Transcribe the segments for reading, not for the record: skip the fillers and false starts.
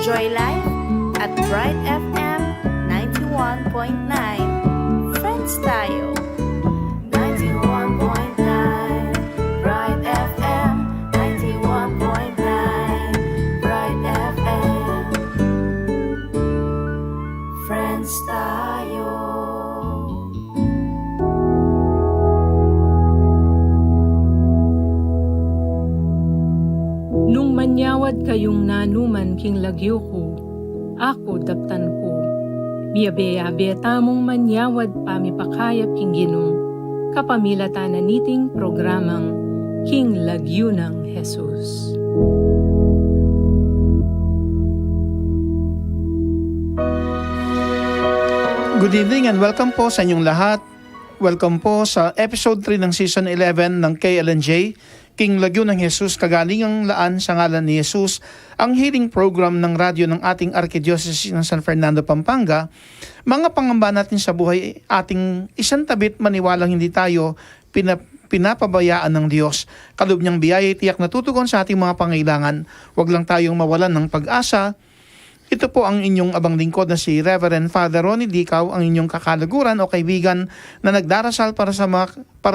Enjoy life at Bright FM 91.9. Friends tayo. 91.9 Bright FM 91.9 Bright FM. Friends tayo. Nung manyawad kayong nanuman king lagyo ko, ako daptan ko. Biyabe-abe tamong manyawad pamipakayap king ginong, kapamilata na niting programang King Lagyo ng Jesus. Good evening and welcome po sa inyong lahat. Welcome po sa episode 3 ng season 11 ng KLNJ, King Lagyo ng Jesus, kagalingang laan sa ngalan ni Jesus, ang healing program ng radyo ng ating Archdiocese ng San Fernando, Pampanga. Mga pangamba natin sa buhay, ating isang tabit maniwalang hindi tayo pinapabayaan ng Diyos. Kaloob niyang biyaya tiyak na tutugon sa ating mga pangailangan. Huwag lang tayong mawalan ng pag-asa. Ito po ang inyong abang lingkod na si Reverend Father Ronnie Dicaw, ang inyong kakalaguran o kaibigan na nagdarasal para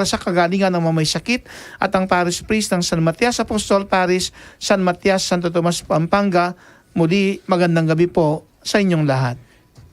sa kagalingan ng mga may sakit, at ang Parish Priest ng San Matias Apostol Parish, San Matias, Santo Tomas, Pampanga. Muli, magandang gabi po sa inyong lahat.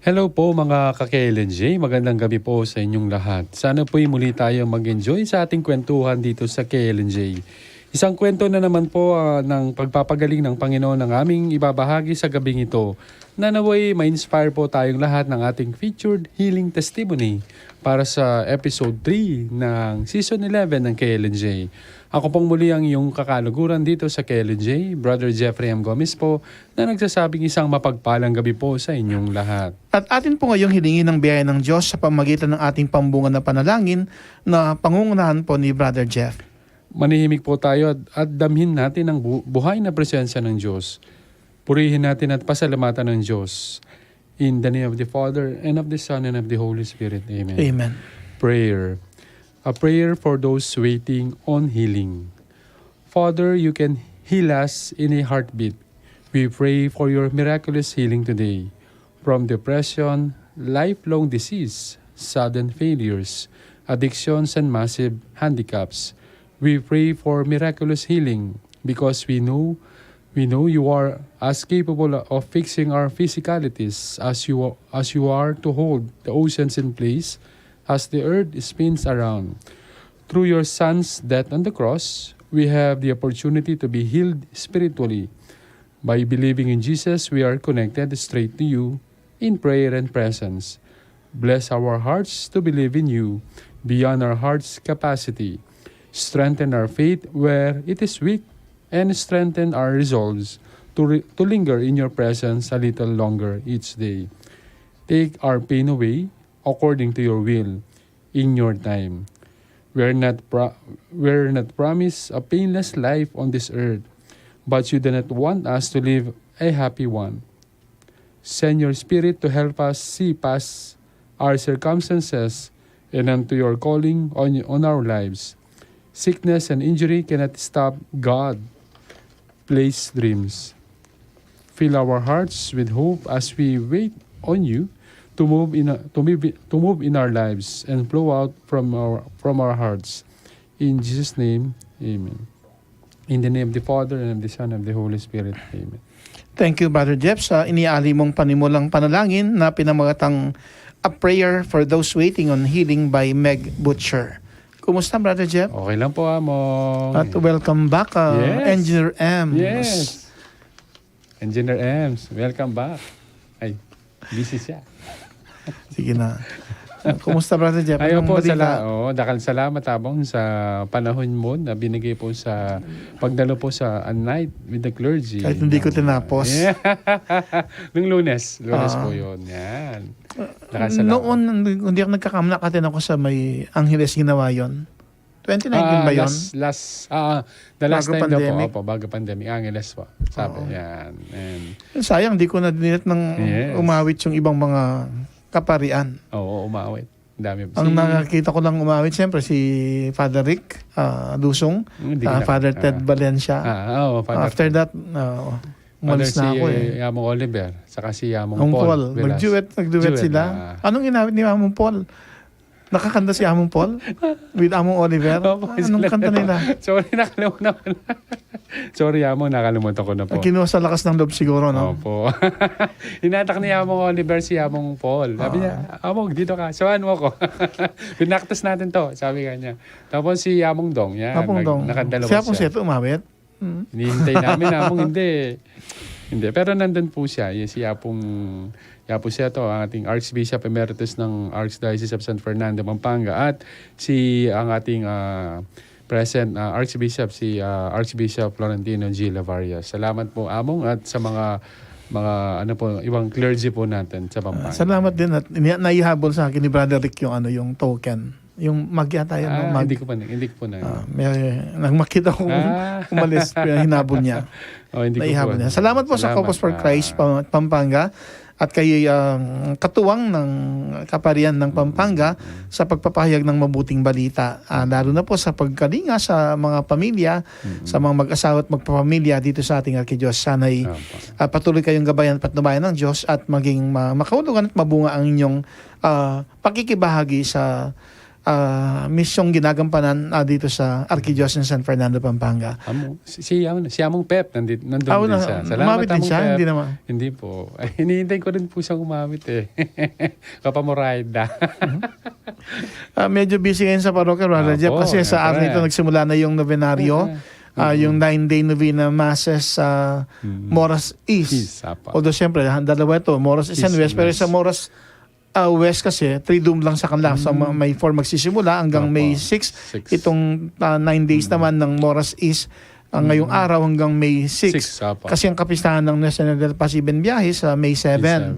Hello po mga ka-KLNJ, magandang gabi po sa inyong lahat. Sana po'y muli tayo mag-enjoy sa ating kwentuhan dito sa KLNJ. Isang kwento na naman po ng pagpapagaling ng Panginoon ng aming ibabahagi sa gabing ito, na naway ma-inspire po tayong lahat ng ating featured healing testimony para sa episode 3 ng season 11 ng KLNJ. Ako pong muli ang iyong kakalaguran dito sa KLNJ, Brother Jeffrey M. Gomez po, na nagsasabing isang mapagpalang gabi po sa inyong lahat. At atin po ngayong hilingin ng biyaya ng Diyos sa pamagitan ng ating pambungan na panalangin na pangungunahan po ni Brother Jeff. Manihimik po tayo at damhin natin ang buhay na presensya ng Diyos. Purihin natin at pasalamatan ng Diyos. In the name of the Father, and of the Son, and of the Holy Spirit. Amen. Amen. Prayer. A prayer for those waiting on healing. Father, you can heal us in a heartbeat. We pray for your miraculous healing today. From depression, lifelong disease, sudden failures, addictions, and massive handicaps. We pray for miraculous healing because we know you are as capable of fixing our physicalities as you are to hold the oceans in place as the earth spins around. Through your Son's death on the cross, we have the opportunity to be healed spiritually. By believing in Jesus, we are connected straight to you in prayer and presence. Bless our hearts to believe in you beyond our heart's capacity. Strengthen our faith where it is weak, and strengthen our resolves to linger in your presence a little longer each day. Take our pain away according to your will in your time. We're not promised a painless life on this earth, but you do not want us to live a happy one. Send your Spirit to help us see past our circumstances and unto your calling on our lives. Sickness and injury cannot stop God-placed dreams. Fill our hearts with hope as we wait on you to move in our lives and flow out from our hearts. In Jesus' name, Amen. In the name of the Father, and of the Son, and of the Holy Spirit. Amen. Thank you, Brother Jeff, sa iniali mong panimulang panalangin na pinamagatang A Prayer for Those Waiting on Healing by Meg Butcher. Kumusta, Brother Jeff? Okay lang po, Among. At welcome back, Yes. Engineer M. Yes. Engineer Ems, welcome back. Ay, busy siya. Sige na. Kumusta, Brother Jeff? Ayaw Anong po, balita? dakal salamat Abong sa panahon mo na binigay po sa pagdalo po sa A Night with the Clergy. Kahit hindi ko tinapos. Yeah. Nung lunes po yun. Yan. Dakal salamat. Noon, hindi ako nagkakamala, katin ako sa may Angeles ginawa yon. 2019 ba yun? The last Bago time daw pandemic? po, bago pandemic. Angeles po. Sabi, yan. And, Sayang, di ko na dinilit ng Yes. umawit yung ibang mga kaparian. oo, umawit. Dami. Ang nakakita ko lang umawit, siyempre, si Father Rick Dusong, Hindi ko Father Ted Valencia. Father After Ted. that, Umalis Father, na ako si Yamong Oliver, saka si Yamong Ang Paul. Paul. Velas. Nag-duet sila. Anong ginamit ni Among Paul? Nakakanta si Among Paul? With Among Oliver? Opo, Anong sila- kanta nila? Sorry, nakalimutan ko na. Sorry, Yamong, nakalimutan ko na po. Kinuha sa lakas ng loob siguro, no? Opo. Hinatak ni Yamong Oliver si Yamong Paul. Sabi niya, Among, dito ka. Saan mo ako? Pinaktas natin to, sabi kanya. Tapos si Yamong Dong, yan. Apong Dong. Nakadalawa Siya pong siya. seto umawit. Hinihintay namin, Among, hindi. Hindi, pero nandun po siya. Yung si Yapong Seto, ang ating Archbishop Emeritus ng Archdiocese of San Fernando, Pampanga. At ang ating present Archbishop, si Archbishop Florentino G. Lavarias. Salamat po, Among, at sa mga ibang clergy po natin sa Pampanga. Salamat din at naihabol sa akin ni Brother Rick yung token. Yung mag yata yun. no? Mag. Hindi ko po na. Nagmakita ko umalis, hinabol niya. Hindi ko Naihabol po. niya. Salamat po sa Corpus for Christ, Pampanga. At kay katuwang ng Kaparian ng Pampanga sa pagpapahayag ng mabuting balita. Lalo na po sa pagkalinga sa mga pamilya, sa mga mag-asawa at magpapamilya dito sa ating Arkidyos. Sana'y patuloy kayong gabayan at patnubayan ng Diyos at maging makaulugan at mabunga ang inyong pakikibahagi sa misyong ginagampanan dito sa Arkidyos ng San Fernando, Pampanga. Si Among Pep, nandun din siya. Salamat, Umawit din Among siya? Pep. Hindi naman. Hindi po. Ay, hinihintay ko rin po siyang umawit eh. Kapamorayda. Medyo busy ngayon sa parokya, Brother Opo, Jeff, kasi sa araw syempre. nito nagsimula na yung novenaryo, yung 9-day novena masses sa Moras East. Although siyempre, dalawa ito, Moras East and East West, pero and sa Moras West kasi, 3 doom lang sa kanila. So may 4 magsisimula hanggang Opo. May 6. Itong 9 days naman ng Moras East, ngayong araw hanggang May 6. Kasi ang kapistahan ng Nuestra del Paz Ibn Viaje sa May 7.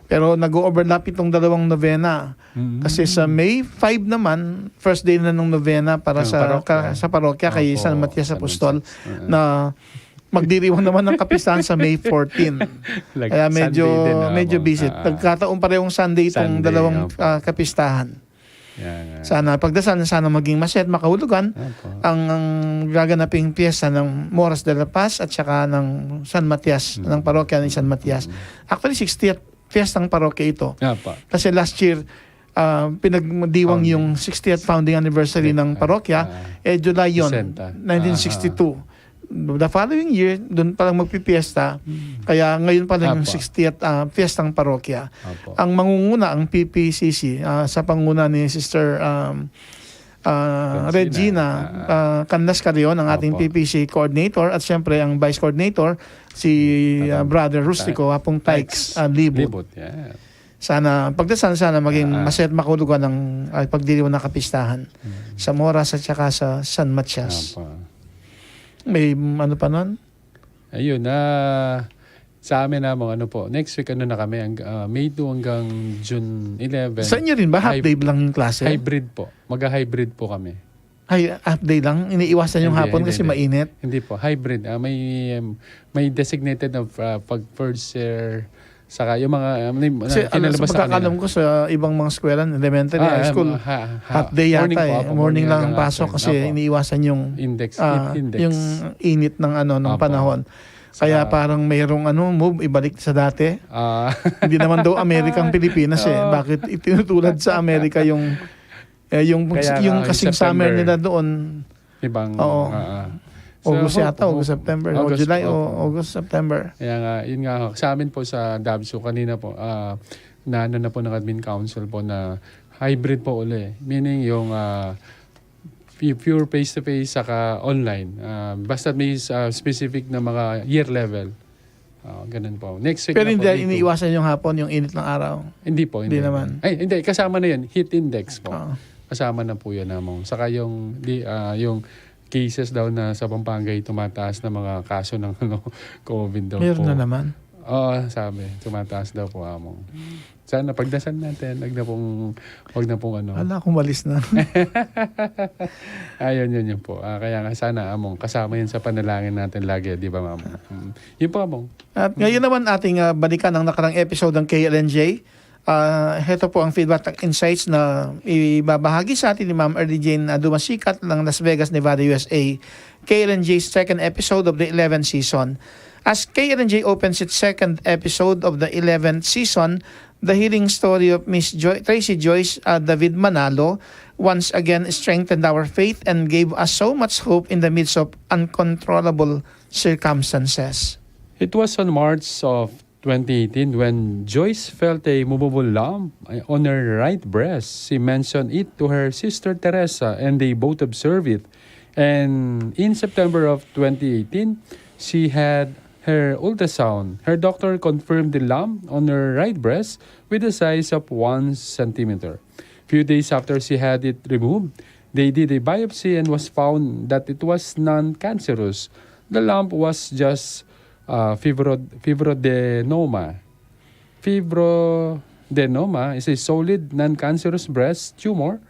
Pero nag-overlap itong dalawang novena. Kasi sa May 5 naman, first day na ng novena para sa parokya kay Opo, San Matias San Apostol Matias. na magdiriwang naman ng kapistahan sa May 14. Like Kaya medyo busy. Nagkataon parehong Sunday itong Sunday, dalawang opo. kapistahan. Yan. Sana pagdasal, sana maging masaya at makahulugan Opo. ang gaganaping piyesta ng Moras de la Paz at saka ng San Matias, ng parokya ni San Matias. Actually, 60th piyestang parokya ito. Opo. Kasi last year, pinagdiwang yung 60th founding anniversary ng parokya, July yun, 1962. The following year, doon palang magpipiesta. Kaya ngayon pa lang yung Apo. 60th fiestang parokya. Opo. Ang mangunguna, ang PPCC, sa panguna ni Sister Regina Canlas Carrion, ang ating Opo. PPC coordinator, at siyempre ang vice coordinator, si Brother Rustico, Apong Tykes Libot. Libot, yeah. Sana, pagdasal sana maging masaya at makulugan ng pagdiriwang ng kapistahan sa Moras at saka sa San Matias. Opo. May ano pa nun? Ayun, sa amin namang next week na kami, May 2 hanggang June 11. Sa inyo rin ba? Half day lang yung klase? Hybrid po. Mag-hybrid po kami. Half day lang? Iniiwasan yung hapon kasi mainit? Hindi po, hybrid. May designated na pag first year, saka yung mga Kasi kinalabas sa pagkakalam kanila. ko sa ibang mga eskwela, elementary, high school, half day morning yata po, Morning lang ang hanggang pasok afternoon. kasi Opo. iniiwasan yung Index. yung init ng ng Opo. panahon. Kaya parang mayroong move, ibalik sa dati. Hindi naman daw Amerikang Pilipinas Bakit itinutulad sa Amerika yung Kaya kasing summer nila doon? Ibang, Oo. August yata, August, September, o August, July, o opo. August, September. Kaya nga, yun nga, sa amin po sa DABSU, kanina po, na po ng Admin Council po na hybrid po uli. Meaning yung pure face-to-face saka online. Basta may specific na mga year level. Ganun po. Next week Pero na hindi po dito. iniiwasan yung hapon, yung init ng araw. Hindi po. Hindi naman. Ay, hindi. Kasama na yun. Heat index po. Oo. Kasama na po yan namang. Saka yung cases daw na sa Pampanga ay tumataas na mga kaso ng COVID daw Meron po. na naman. Oo, sabi. Tumataas daw po among. Sana pagdasal natin. Wag na pong Ala, kumalis na. Ayun, yun po. Kaya nga sana among kasama yun sa panalangin natin lagi. Di ba, ma'am? Yun po among. At ngayon naman ating balikan ang nakarang episode ng KLNJ. Ito po ang feedback at insights na ibabahagi sa atin ni Ma'am Early Jane Dumasikat ng Las Vegas, Nevada, USA. KLNJ's second episode of the 11th season. As KLNJ opens its second episode of the 11th season, the healing story of Miss Tracy Joyce David Manalo once again strengthened our faith and gave us so much hope in the midst of uncontrollable circumstances. It was on March of 2018 when Joyce felt a movable lump on her right breast. She mentioned it to her sister Teresa and they both observed it. And in September of 2018, she had her ultrasound. Her doctor confirmed the lump on her right breast with a size of 1 centimeter. Few days after she had it removed, they did a biopsy and was found that it was non-cancerous. The lump was just fibroadenoma. Fibroadenoma is a solid non-cancerous breast tumor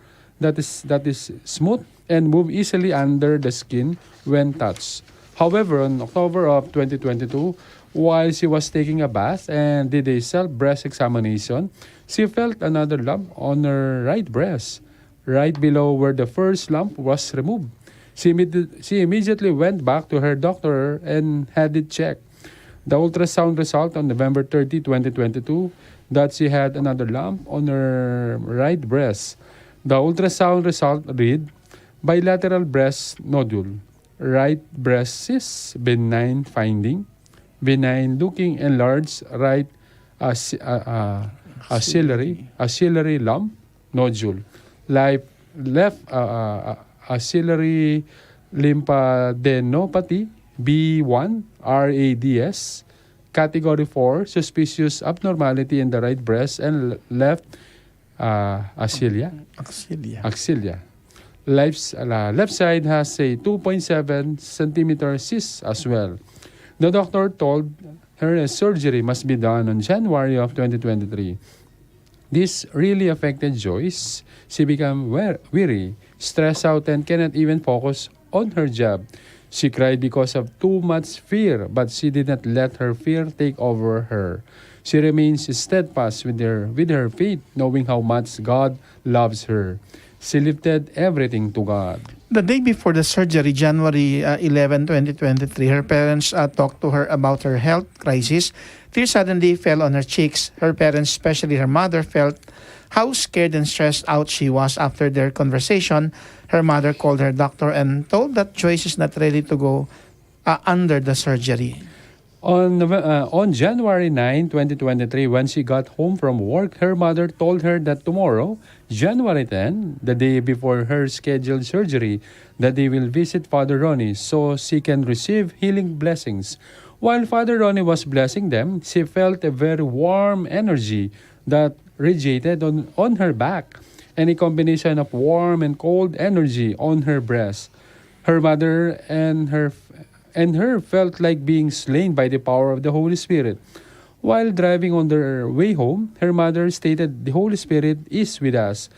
that is smooth and move easily under the skin when touched. However, in October of 2022, while she was taking a bath and did a self-breast examination, she felt another lump on her right breast, right below where the first lump was removed. She immediately went back to her doctor and had it checked. The ultrasound result on November 30, 2022, that she had another lump on her right breast. The ultrasound result read, bilateral breast nodule. Right breast cyst, benign finding, benign looking enlarged right axillary lump nodule, left axillary lymphadenopathy B1 RADS, category 4, suspicious abnormality in the right breast and left axilla. Left side has a 2.7 centimeter cyst as well. The doctor told her a surgery must be done on January of 2023. This really affected Joyce. She became weary, stressed out, and cannot even focus on her job. She cried because of too much fear, but she did not let her fear take over her. She remains steadfast with her faith, knowing how much God loves her. She lifted everything to God. The day before the surgery, January 11, 2023, her parents talked to her about her health crisis. Tears suddenly fell on her cheeks. Her parents, especially her mother, felt how scared and stressed out she was after their conversation. Her mother called her doctor and told that Joyce is not ready to go under the surgery. On January 9, 2023, when she got home from work, her mother told her that tomorrow, January 10, the day before her scheduled surgery, that they will visit Father Ronnie so she can receive healing blessings. While Father Ronnie was blessing them, she felt a very warm energy that radiated on her back and a combination of warm and cold energy on her breast. Her mother and her felt like being slain by the power of the Holy Spirit. While driving on their way home, her mother stated, "The Holy Spirit is with us.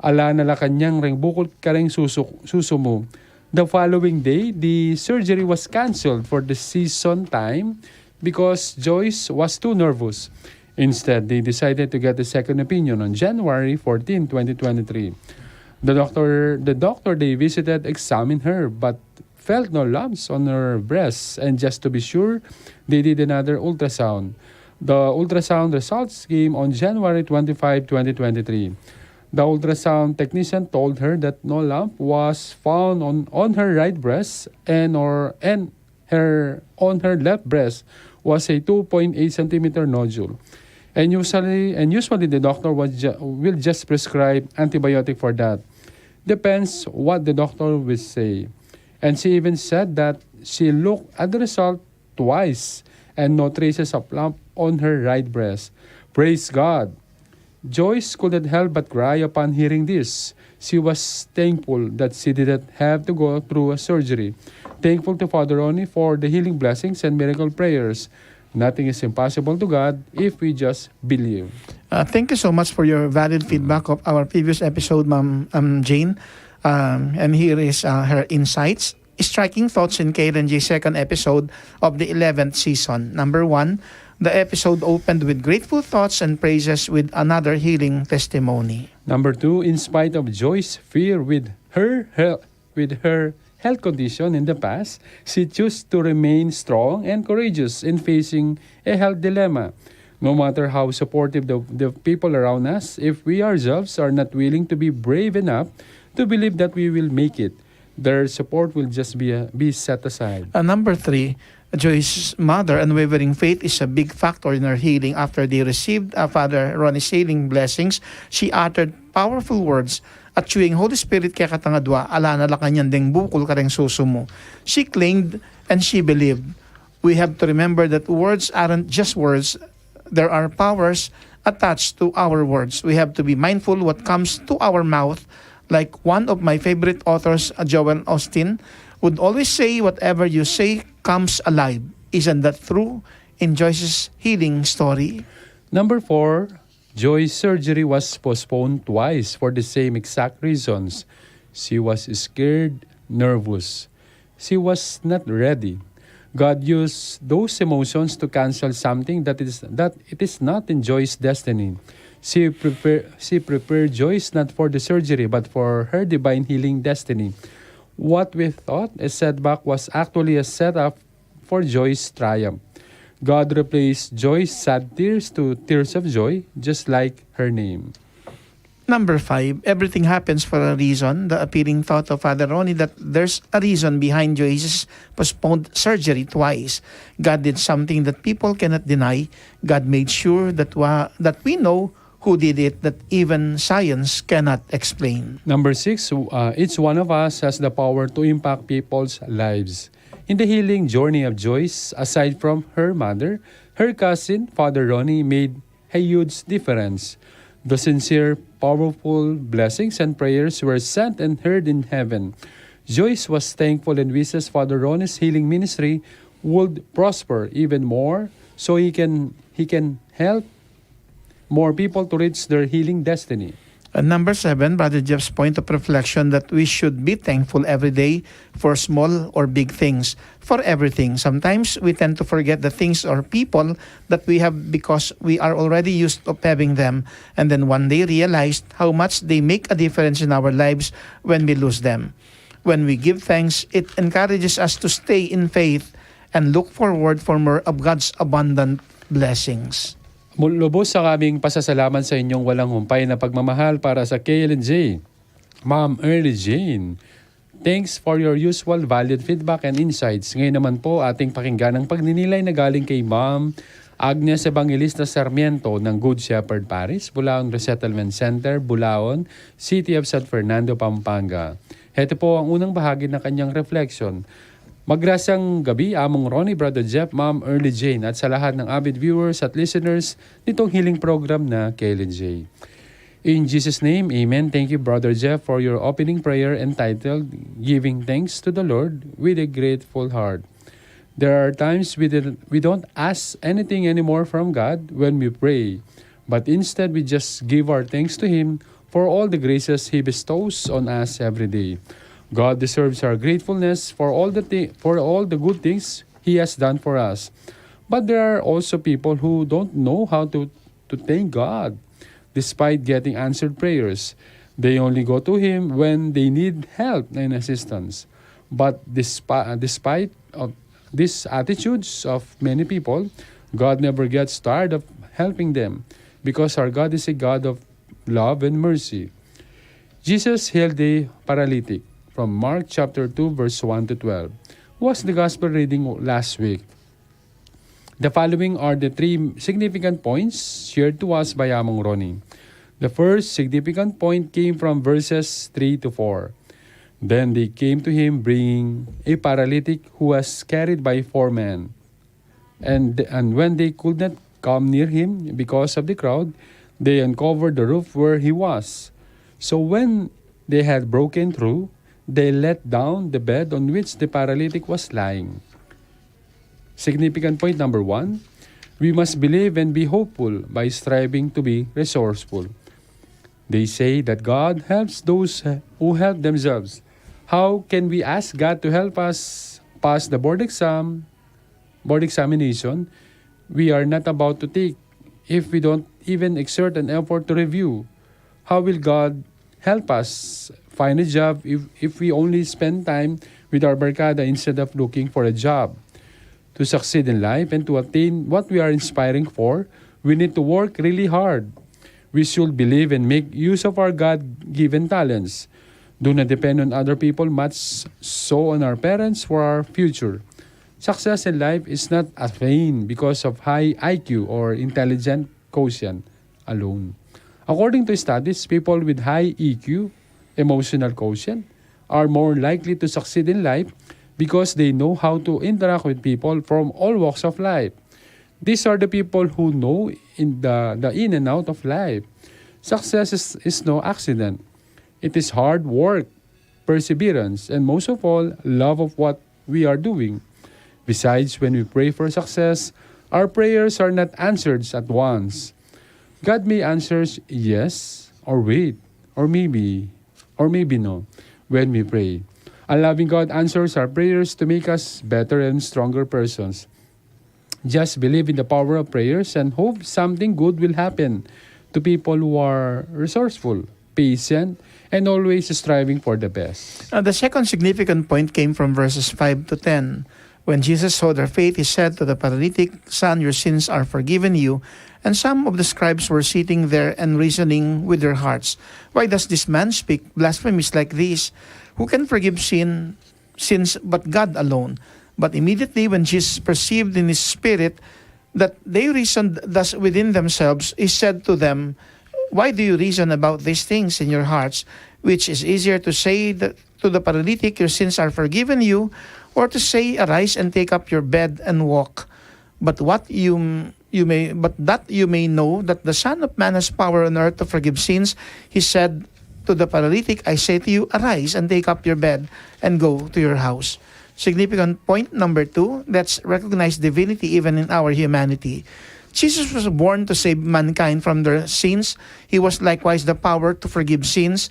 Ala nala kanyang ring bukod ka ring suso mo." The following day, the surgery was cancelled for the season time because Joyce was too nervous. Instead, they decided to get a second opinion on January 14, 2023. The doctor they visited examined her but felt no lumps on her breasts, and just to be sure, they did another ultrasound. The ultrasound results came on January 25, 2023. The ultrasound technician told her that no lump was found on her right breast and on her left breast was a 2.8 centimeter nodule. And usually the doctor will just prescribe antibiotic for that. Depends what the doctor will say. And she even said that she looked at the result twice and no traces of lump on her right breast. Praise God! Joyce couldn't help but cry upon hearing this. She was thankful that she didn't have to go through a surgery. Thankful to Father Ronnie for the healing blessings and miracle prayers. Nothing is impossible to God if we just believe. Thank you so much for your valid feedback of our previous episode, Ma'am Jane. And here is her insights. Striking thoughts in KLNJ's second episode of the 11th season. Number 1, The episode opened with grateful thoughts and praises with another healing testimony. Number 2, in spite of Joy's fear with her health condition in the past, she chose to remain strong and courageous in facing a health dilemma. No matter how supportive the people around us, if we ourselves are not willing to be brave enough to believe that we will make it, their support will just be set aside. Number 3, Joyce's mother unwavering faith is a big factor in her healing. After they received Father Ronnie's healing blessings, she uttered powerful words at chewing Holy Spirit kaya katangadwa, ala na kanyan ding bukol kareng suso mo. She claimed and she believed. We have to remember that words aren't just words. There are powers attached to our words. We have to be mindful what comes to our mouth. Like one of my favorite authors, Joel Austin, would always say, whatever you say comes alive. Isn't that true in Joyce's healing story? Number 4, Joy's surgery was postponed twice for the same exact reasons. She was scared, nervous. She was not ready. God used those emotions to cancel something that it is not in Joy's destiny. She prepared Joyce not for the surgery but for her divine healing destiny. What we thought a setback was actually a setup for Joy's triumph. God replaced Joy's sad tears to tears of joy, just like her name. Number 5, everything happens for a reason. The appealing thought of Father Ronnie that there's a reason behind Joyce's postponed surgery twice. God did something that people cannot deny. God made sure that we know who did it, that even science cannot explain. Number 6, each one of us has the power to impact people's lives. In the healing journey of Joyce, aside from her mother, her cousin, Father Ronnie, made a huge difference. The sincere, powerful blessings and prayers were sent and heard in heaven. Joyce was thankful and wishes Father Ronnie's healing ministry would prosper even more so he can help more people to reach their healing destiny. And number 7, Brother Jeff's point of reflection that we should be thankful every day for small or big things, for everything. Sometimes we tend to forget the things or people that we have because we are already used to having them, and then one day realized how much they make a difference in our lives when we lose them. When we give thanks, it encourages us to stay in faith and look forward for more of God's abundant blessings. Lubos sa aming pasasalamat sa inyong walang humpay na pagmamahal para sa KLNJ. Ma'am Early Jane, thanks for your usual valued feedback and insights. Ngayon naman po ating pakinggan ang pagninilay na galing kay Ma'am Agnes Evangelista Sarmiento ng Good Shepherd Parish, Bulaon Resettlement Center, Bulaon, City of San Fernando, Pampanga. Ito po ang unang bahagi ng kanyang reflection. Magrasang gabi, Among Ronnie, Brother Jeff, Ma'am Early Jane at sa lahat ng avid viewers at listeners nitong healing program na KLNJ. In Jesus' name, Amen. Thank you, Brother Jeff, for your opening prayer entitled, Giving Thanks to the Lord with a Grateful Heart. There are times we don't ask anything anymore from God when we pray, but instead we just give our thanks to Him for all the graces He bestows on us every day. God deserves our gratefulness for all the good things He has done for us. But there are also people who don't know how to thank God. Despite getting answered prayers, they only go to Him when they need help and assistance. But despite of these attitudes of many people, God never gets tired of helping them because our God is a God of love and mercy. Jesus healed the paralytic. From Mark chapter 2 verse 1 to 12 was the gospel reading last week. The following are the 3 significant points shared to us by Among Ronnie. The first significant point came from verses 3 to 4. Then they came to him bringing a paralytic who was carried by 4 men. And when they could not come near him because of the crowd, they uncovered the roof where he was. So when they had broken through, they let down the bed on which the paralytic was lying. Significant point number 1, we must believe and be hopeful by striving to be resourceful. They say that God helps those who help themselves. How can we ask God to help us pass the board examination we are not about to take if we don't even exert an effort to review? How will God help us find a job if we only spend time with our barkada instead of looking for a job? To succeed in life and to attain what we are inspiring for, we need to work really hard. We should believe and make use of our God-given talents. Do not depend on other people, much so on our parents for our future. Success in life is not attained because of high IQ or intelligent quotient alone. According to studies, people with high EQ, emotional quotient, are more likely to succeed in life because they know how to interact with people from all walks of life. These are the people who know in the in and out of life. Success is no accident. It is hard work, perseverance, and most of all, love of what we are doing. Besides, when we pray for success, our prayers are not answered at once. God may answer yes, or wait, or maybe no, when we pray. A loving God answers our prayers to make us better and stronger persons. Just believe in the power of prayers and hope something good will happen to people who are resourceful, patient, and always striving for the best. The second significant point came from verses 5 to 10. When Jesus saw their faith, he said to the paralytic, "Son, your sins are forgiven you." And some of the scribes were sitting there and reasoning with their hearts, "Why does this man speak blasphemies like this? Who can forgive sins but God alone?" But immediately when Jesus perceived in his spirit that they reasoned thus within themselves, he said to them, "Why do you reason about these things in your hearts? Which is easier to say to the paralytic, 'Your sins are forgiven you,' or to say, 'Arise and take up your bed and walk'? But that you may know that the Son of Man has power on earth to forgive sins," he said to the paralytic, "I say to you, arise and take up your bed and go to your house." Significant point number 2, let's recognize divinity even in our humanity. Jesus was born to save mankind from their sins. He was likewise the power to forgive sins.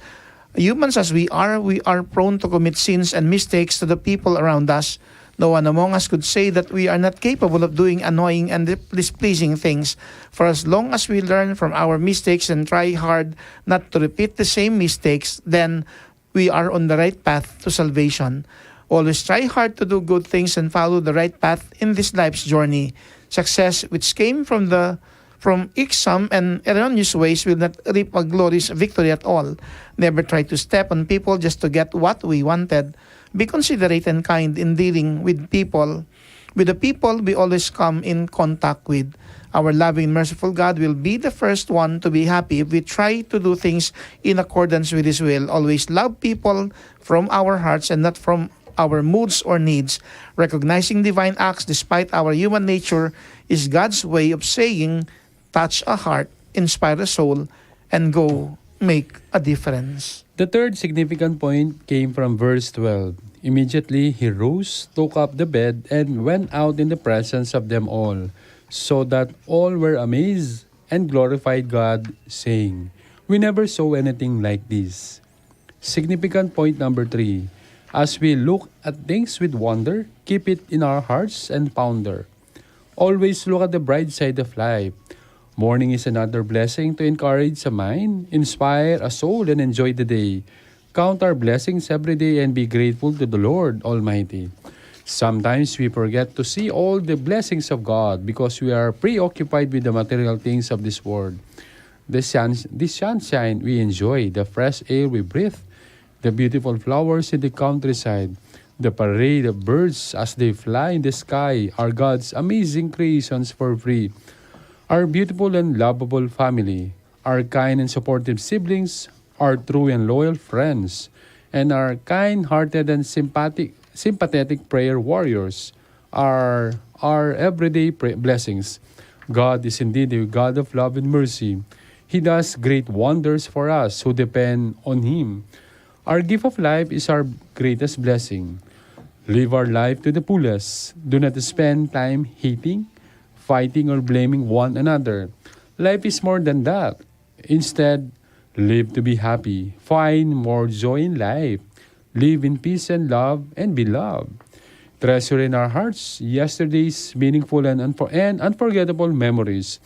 Humans as we are prone to commit sins and mistakes to the people around us. No one among us could say that we are not capable of doing annoying and displeasing things. For as long as we learn from our mistakes and try hard not to repeat the same mistakes, then we are on the right path to salvation. Always try hard to do good things and follow the right path in this life's journey. Success which came from irksome and erroneous ways will not reap a glorious victory at all. Never try to step on people just to get what we wanted. Be considerate and kind in dealing with people, with the people we always come in contact with. Our loving and merciful God will be the first one to be happy if we try to do things in accordance with His will. Always love people from our hearts and not from our moods or needs. Recognizing divine acts despite our human nature is God's way of saying, touch a heart, inspire a soul, and go make a difference. The third significant point came from verse 12. Immediately he rose, took up the bed, and went out in the presence of them all, so that all were amazed and glorified God, saying, "We never saw anything like this." Significant point number 3. As we look at things with wonder, keep it in our hearts and ponder. Always look at the bright side of life. Morning is another blessing to encourage a mind, inspire a soul, and enjoy the day. Count our blessings every day and be grateful to the Lord Almighty. Sometimes we forget to see all the blessings of God because we are preoccupied with the material things of this world. The sunshine we enjoy, the fresh air we breathe, the beautiful flowers in the countryside, the parade of birds as they fly in the sky are God's amazing creations for free. Our beautiful and lovable family, our kind and supportive siblings, our true and loyal friends, and our kind-hearted and sympathetic prayer warriors are our everyday blessings. God is indeed a God of love and mercy. He does great wonders for us who depend on Him. Our gift of life is our greatest blessing. Live our life to the fullest. Do not spend time hating, fighting, or blaming one another. Life is more than that. Instead, live to be happy. Find more joy in life. Live in peace and love and be loved. Treasure in our hearts yesterday's meaningful and unforgettable memories.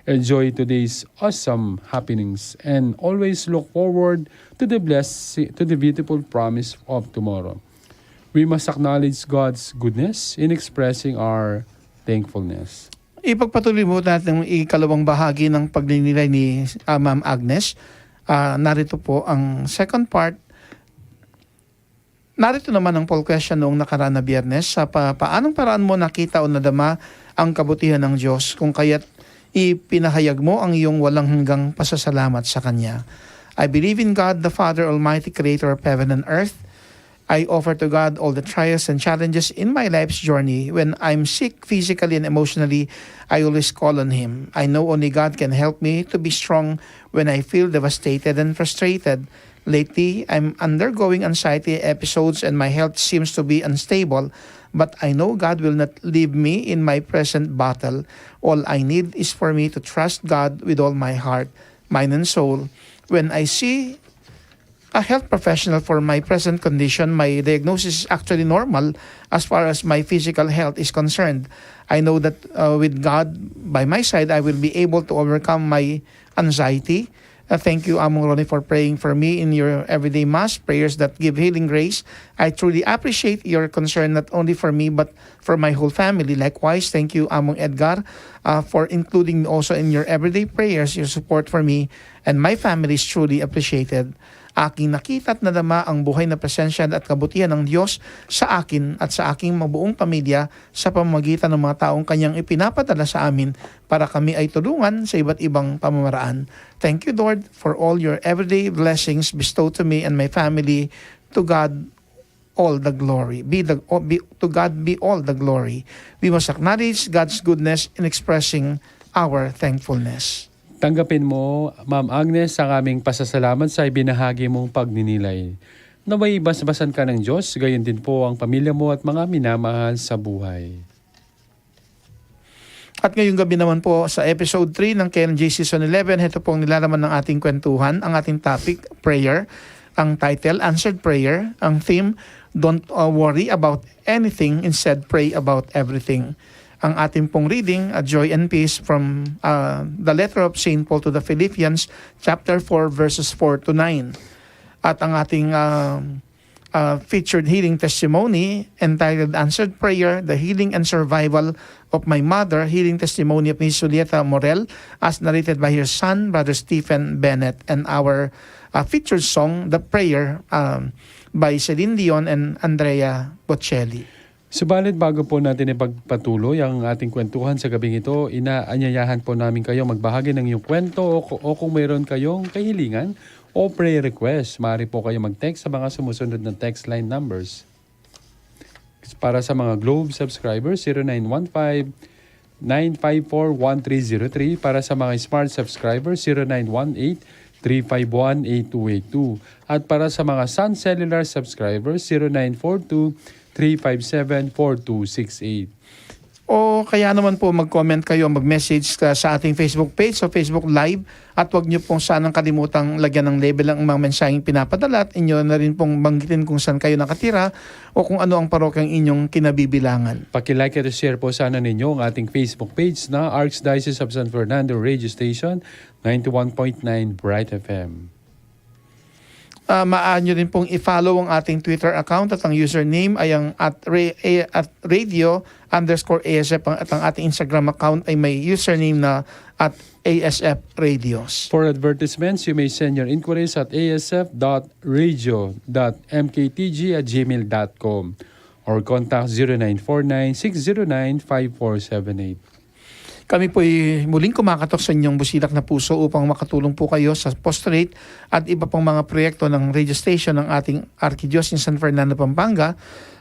Enjoy today's awesome happenings and always look forward to the beautiful promise of tomorrow. We must acknowledge God's goodness in expressing our thankfulness. Ipagpatuloy mo natin ang ikalawang bahagi ng pagninilay ni Ma'am Agnes. Narito po ang second part. Narito naman ang poll question noong nakaraan na Biyernes. Sa paanong paraan mo nakita o nadama ang kabutihan ng Diyos kung kaya't ipinahayag mo ang iyong walang hanggang pasasalamat sa Kanya? I believe in God, the Father Almighty, Creator of heaven and earth. I offer to God all the trials and challenges in my life's journey. When I'm sick physically and emotionally, I always call on Him. I know only God can help me to be strong when I feel devastated and frustrated. Lately, I'm undergoing anxiety episodes and my health seems to be unstable, but I know God will not leave me in my present battle. All I need is for me to trust God with all my heart, mind, and soul. When I see a health professional for my present condition, my diagnosis is actually normal as far as my physical health is concerned. I know that with God by my side, I will be able to overcome my anxiety. Thank you, Among Ronnie, for praying for me in your everyday mass, prayers that give healing grace. I truly appreciate your concern not only for me but for my whole family. Likewise, thank you, Among Edgar, for including me also in your everyday prayers. Your support for me and my family is truly appreciated. Aking nakita at nadama ang buhay na presensya at kabutihan ng Diyos sa akin at sa aking mabuong pamilya sa pamamagitan ng mga taong Kanyang ipinapadala sa amin para kami ay tulungan sa iba't ibang pamamaraan. Thank you, Lord, for all your everyday blessings bestowed to me and my family. To God all the glory. To God be all the glory. We must acknowledge God's goodness in expressing our thankfulness. Tanggapin mo, Ma'am Agnes, ang aming pasasalamat sa ibinahagi mong pagninilay. Naway basbasan ka ng Diyos, gayon din po ang pamilya mo at mga minamahal sa buhay. At ngayong gabi naman po sa episode 3 ng KLJ Season 11, ito pong nilalaman ng ating kwentuhan, ang ating topic, prayer. Ang title, Answered Prayer. Ang theme, Don't worry about anything, instead pray about everything. Ang ating pong reading, Joy and Peace from the letter of St. Paul to the Philippians, chapter 4, verses 4 to 9. At ang ating featured healing testimony entitled Answered Prayer, The Healing and Survival of My Mother, healing testimony of Ms. Julieta Morel, as narrated by her son, Brother Stephen Bennett, and our featured song, The Prayer, by Celine Dion and Andrea Bocelli. Subalit bago po natin ipagpatuloy ang ating kwentuhan sa gabing ito, inaanyayahan po namin kayo magbahagi ng iyong kwento o kung mayroon kayong kahilingan o prayer request, maaari po kayo mag-text sa mga sumusunod na text line numbers. Para sa mga Globe subscribers, 0915-954-1303. Para sa mga Smart subscribers, 0918-351-8282. At para sa mga Sun Cellular subscribers, 0942-357-4268. O kaya naman po mag-comment kayo, mag-message sa ating Facebook page o Facebook Live, at huwag niyo pong sanang kalimutang lagyan ng label ang mga mensaheng pinapadala, at inyo na rin pong banggitin kung saan kayo nakatira o kung ano ang parokyang inyong kinabibilangan. Paki-like at share po sana ninyo ang ating Facebook page na Archdiocese of San Fernando Radio Station 91.9 Bright FM. Maaari nyo rin pong i-follow ang ating Twitter account at ang username ay ang at radio_ASF, at ang ating Instagram account ay may username na at ASF Radios. For advertisements, you may send your inquiries at asf.radio.mktg@gmail.com or contact 0949-609-5478. Kami po ay muling kumakatok sa inyong busilak na puso upang makatulong po kayo sa post-rate at iba pang mga proyekto ng radio station ng ating Archdiocese San Fernando, Pampanga,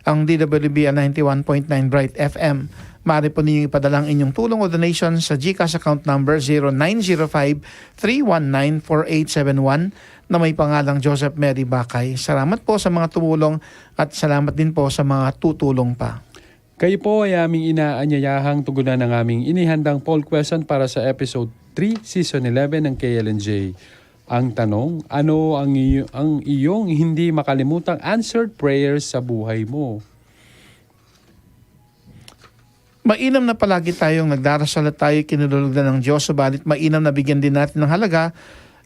ang DWB 91.9 Bright FM. Maaari po ninyong ipadala ang inyong tulong o donation sa GCash account number 0905-319-4871 na may pangalang Joseph Mary Bakay. Salamat po sa mga tumulong at salamat din po sa mga tutulong pa. Kayo po ay aming inaanyayahang tugunan ng aming inihandang poll question para sa episode 3, season 11 ng KLNJ. Ang tanong, ano ang iyong hindi makalimutang answered prayers sa buhay mo? Mainam na palagi tayong nagdarasal at tayo kinulugdan ng Diyos, subalit mainam na bigyan din natin ng halaga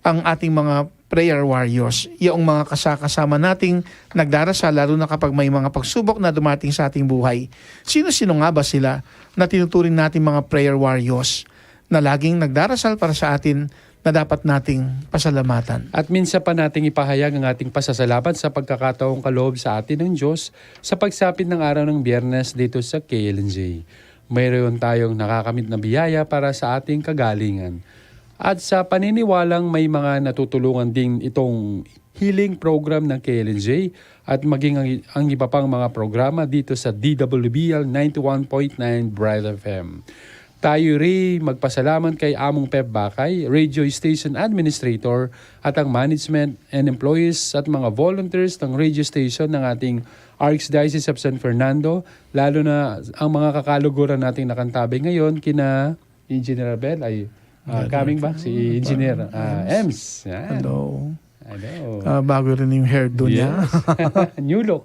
ang ating mga prayer warriors. Yung mga kasama nating nagdarasal, lalo na kapag may mga pagsubok na dumating sa ating buhay. Sino-sino nga ba sila na tinuturing natin mga prayer warriors na laging nagdarasal para sa atin na dapat nating pasalamatan? At minsan pa nating ipahayag ang ating pasasalamat sa pagkakataong kaloob sa atin ng Diyos sa pagsapit ng araw ng Biyernes dito sa KLNJ. Mayroon tayong nakakamit na biyaya para sa ating kagalingan. At sa paniniwalang may mga natutulungan din itong healing program ng KLNJ at maging ang iba pang mga programa dito sa DWBL 91.9 Bright FM. Tayo rin magpasalamat kay Among Pep Bakay, Radio Station Administrator at ang management and employees at mga volunteers ng radio station ng ating Archdiocese of San Fernando, lalo na ang mga kakaluguran nating nakantabay ngayon kina Engineer Abel ay coming back si Engineer Ems. Yan. Hello. Hello. Bago rin yung hairdo niya. New look.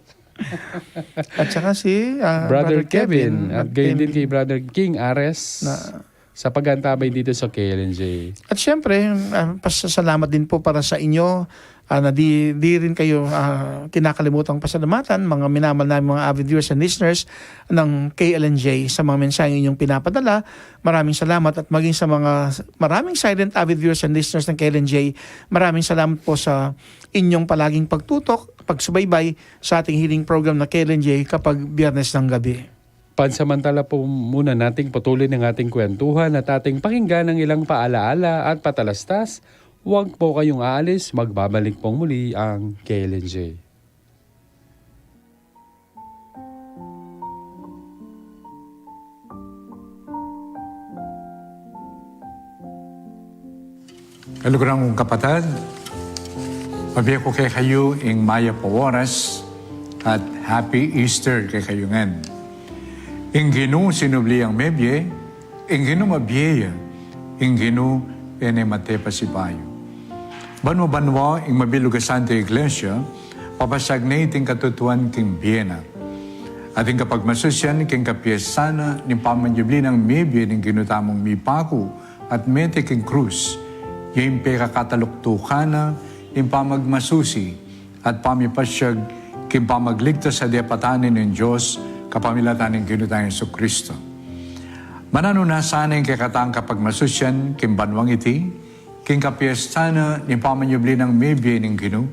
At saka si Brother Kevin. At gayon din kay Brother King Ares na, sa pagantabay dito sa KLNJ. at syempre, pasasalamat din po para sa inyo na di rin kayo kinakalimutang pasalamatan, mga minamahal namin mga avid viewers and listeners ng KLNJ sa mga mensahe inyong pinapadala. Maraming salamat, at maging sa mga maraming silent avid viewers and listeners ng KLNJ, maraming salamat po sa inyong palaging pagtutok, pagsubaybay sa ating healing program na KLNJ kapag Biyernes ng gabi. Pansamantala po muna nating patuloy ng ating kwentuhan at ating pakinggan ng ilang paalaala at patalastas. Huwag po kayong aalis, magbabalik pong muli ang KLNJ. Kaluguran kong kapatid, mabiyak ko kay kayo ing Maya po oras at Happy Easter kay kayo ngan. Ing Ginu sinubli ang mebye, ing Ginu mabyeya, ing Ginu ene matepa si payo. Banwa-banwa ing mabiluga Santa Iglesia, papasag na iting katutuan king Biena. Ating kapagmasusyan king kapiesana ni pamanjubli ng mebye ning ginutamong mipaku at mete king krus, yung pekakataluktukana, yung pamagmasusi at pamipasyag king pamagligtas sa depatanin ng Diyos kapamilatan ng ginutang Yesu Kristo. Mananunasan ang kakatang kapagmasusyan king banwang iti, king kapiestana ni pamanyubli ng mebye ng Ginu,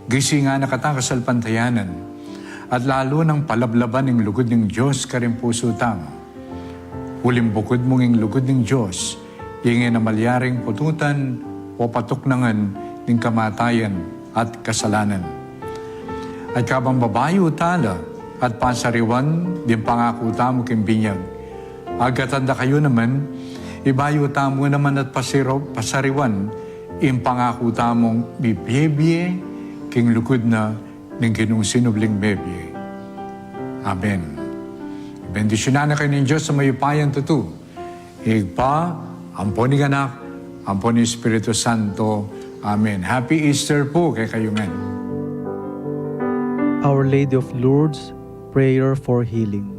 gisi nga nakatang pantayanan, at lalo ng palablaban ng lugod ng Diyos karing puso tang. Ulim bukod mong ng lugod ng Diyos, yung na malyaring pututan o patuknangan ng kamatayan at kasalanan. At kabang babayo tala at pasariwan, din pangako tamo king binyag. Agatanda kayo naman, ibayo tamo naman at pasariwan, in pangako tamong bibiyebye king lukod na ng ginong sinubling bebye. Amen. Bendisyonan na kayo ng Diyos sa mayupayan tutu. Higpa, ampon ni anak, ampon ni Espiritu Santo. Amen. Happy Easter po kay kayo men. Our Lady of Lourdes, prayer for healing.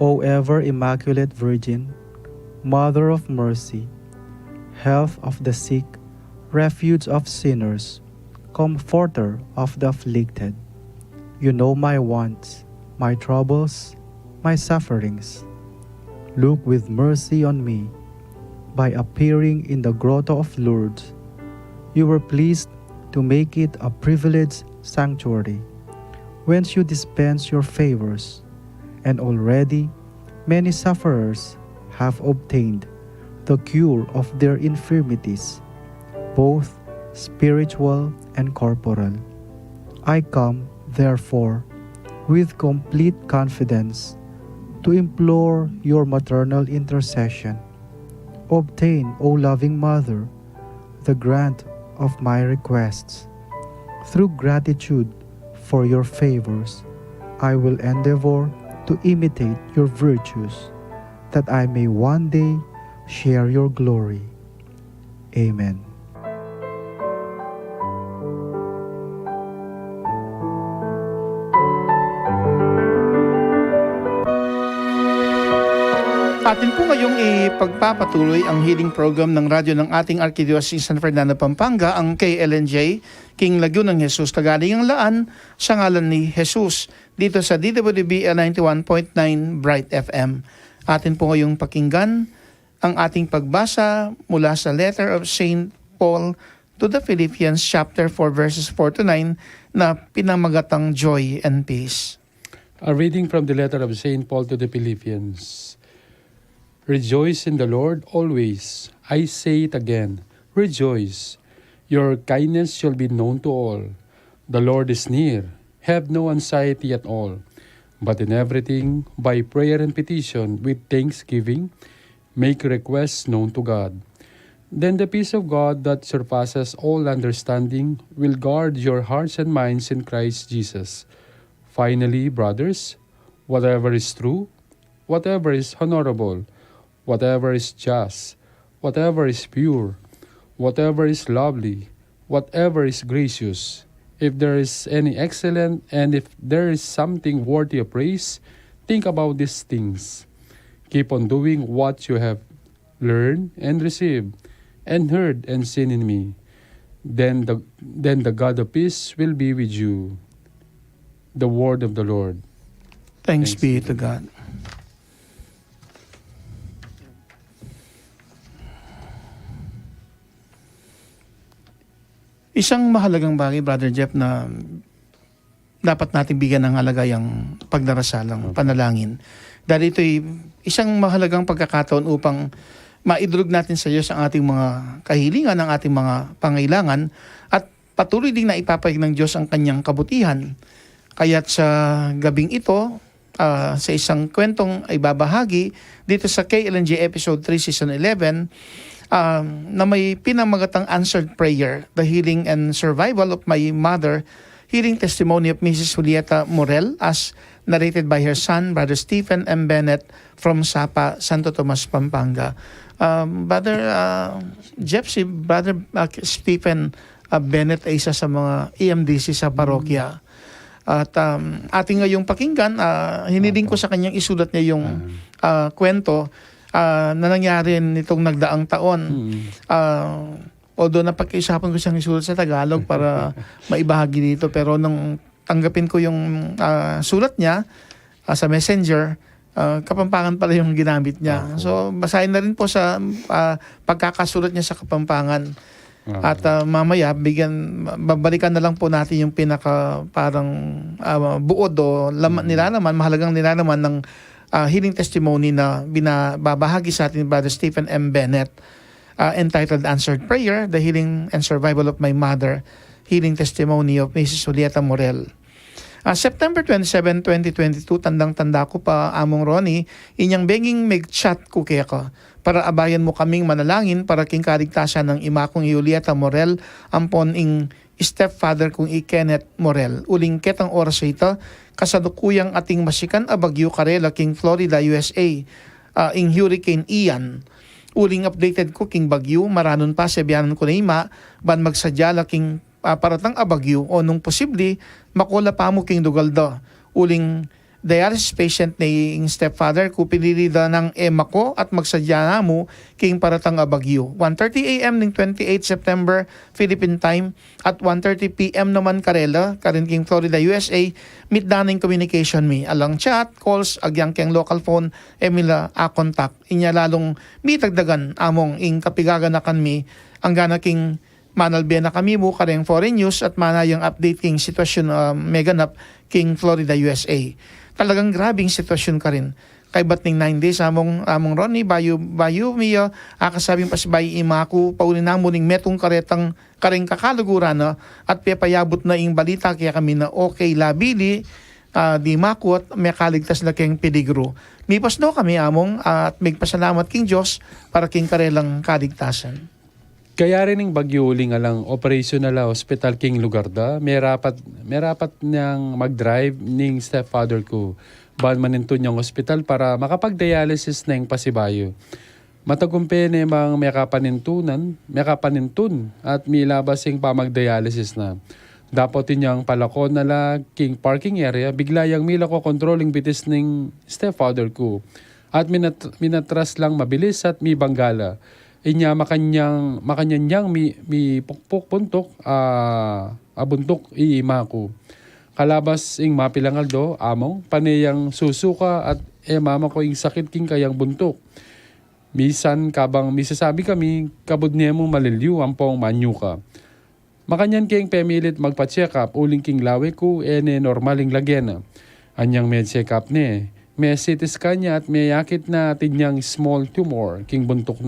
O ever Immaculate Virgin, Mother of Mercy, health of the sick, refuge of sinners, comforter of the afflicted, you know my wants, my troubles, my sufferings. Look with mercy on me. By appearing in the Grotto of Lourdes, you were pleased to make it a privileged sanctuary, whence you dispense your favors, and already many sufferers have obtained the cure of their infirmities, both spiritual and corporal. I come, therefore, with complete confidence to implore your maternal intercession. Obtain, O loving Mother, the grant of my requests. Through gratitude for your favors, I will endeavor to imitate your virtues, that I may one day share your glory. Amen. Atin po ngayong ipagpapatuloy ang healing program ng radyo ng ating Archdiocese San Fernando, Pampanga, ang KLNJ, King Lagyo ng Jesus, kagalingang laan sa ngalan ni Jesus, dito sa DWB 91.9 Bright FM. Atin po ngayong pakinggan ang ating pagbasa mula sa letter of St. Paul to the Philippians chapter 4 verses 4 to 9 na pinamagatang joy and peace. A reading from the letter of St. Paul to the Philippians. Rejoice in the Lord always. I say it again, rejoice. Your kindness shall be known to all. The Lord is near. Have no anxiety at all, but in everything, by prayer and petition, with thanksgiving, make requests known to God. Then the peace of God that surpasses all understanding will guard your hearts and minds in Christ Jesus. Finally, brothers, whatever is true, whatever is honorable, whatever is just, whatever is pure, whatever is lovely, whatever is gracious, if there is any excellent and if there is something worthy of praise, think about these things. Keep on doing what you have learned and received and heard and seen in me. Then the God of peace will be with you. The word of the Lord. Thanks be to God. Isang mahalagang bagay, Brother Jeff, na dapat natin bigyan ng halaga yung pagdarasalang panalangin. Dahil ito'y isang mahalagang pagkakataon upang maidulog natin sa Diyos ang ating mga kahilingan, ang ating mga pangailangan, at patuloy ding na ipapahayag ng Diyos ang kanyang kabutihan. Kaya't sa gabing ito, sa isang kwentong ay babahagi dito sa KLNJ Episode 3 Season 11, na may pinamagatang answered prayer, the healing and survival of my mother, healing testimony of Mrs. Julieta Morel, as narrated by her son, Brother Stephen M. Bennett from Sapa, Santo Tomas, Pampanga. Brother Jeff, si Brother Stephen Bennett ay isa sa mga EMDC sa parokya. At ating ngayong pakinggan, hiniling ko sa kanyang isulat niya yung kwento na nangyari nitong nagdaang taon. Although napag-isapan ko siyang isulat sa Tagalog para maibahagi dito, pero nung tanggapin ko yung sulat niya sa messenger, Kapampangan pala yung ginamit niya. So basahin na rin po sa pagkakasulat niya sa Kapampangan. At mamaya babalikan na lang po natin yung pinaka parang buod o nilalaman, mahalagang nilalaman ng healing testimony na binabahagi sa atin Brother Stephen M. Bennett, entitled Answered Prayer, The Healing and Survival of My Mother, Healing Testimony of Mrs. Julieta Morel. September 27, 2022, tandang-tanda ko pa, Among Ronnie, inyang benging mag-chat ko kaya ka, para abayan mo kaming manalangin para king kaligtasan ng ima kong Julieta Morel, ampon ing stepfather kong Kenneth Morel. Uling ketang oras ito, kasadukuyang ating masikan a bagyo karela king Florida, USA, ing Hurricane Ian. Uling updated ko king bagyo, maranon pa sabihanan ko na ima, ban magsadyala king paratang abagyo o nung posible makula pa mo king dugaldo. Uling dialysis patient ni stepfather ko pinilida ng ema ko at magsadya na mo king paratang abagyo. 1:30 a.m. ng 28 September Philippine time at 1:30 p.m. naman Karela, karin king Florida, USA, meet daning communication mi. Alang chat, calls, agyang king local phone, emila contact. Inya lalong mitagdagan among ing kapigaganakan mi ang gana king manalbiya na kami mo kareng foreign news at manayang update king sitwasyon meganap king Florida, USA. Talagang grabing sitwasyon ka rin. Kay batning 9 days among Ronnie bayo miya akasabing pasibay imaku paulin na mo ning metong karetang kareng kakaluguran na at pepayabot na ing balita kaya kami na okay labili di maku at may kaligtas na king peligro. Mipas daw kami among at magpasalamat king Diyos para king karelang kaligtasan. Kaya rin ng bagyuling alang operational hospital king lugar da, may rapat niyang mag-drive ning stepfather ko. Ban maninto niyang hospital para makapag-dialysis na yung pasibayo. Matagumpe na yung may kapanintun at milabas yung pamag-dialysis na. Dapat niyang palakon na king parking area, bigla yung mila ko controlling bitis ng stepfather ko. at minatras lang mabilis at mi banggala. Inya makanyang mi pukpok puntok buntok iima ko. Kalabas ing mapilangaldo among panayang susuka at mama ko ing sakit king kayang buntok. Misan kabang misasabi kami kabud niya mo malilyu ampong manyu ka. Makanyan king pemilit magpa-check up uling king lawe ko ene normaling lagyan. Anyang med check up ne. May CT scan niya at may yakit na tinyang small tumor king buntok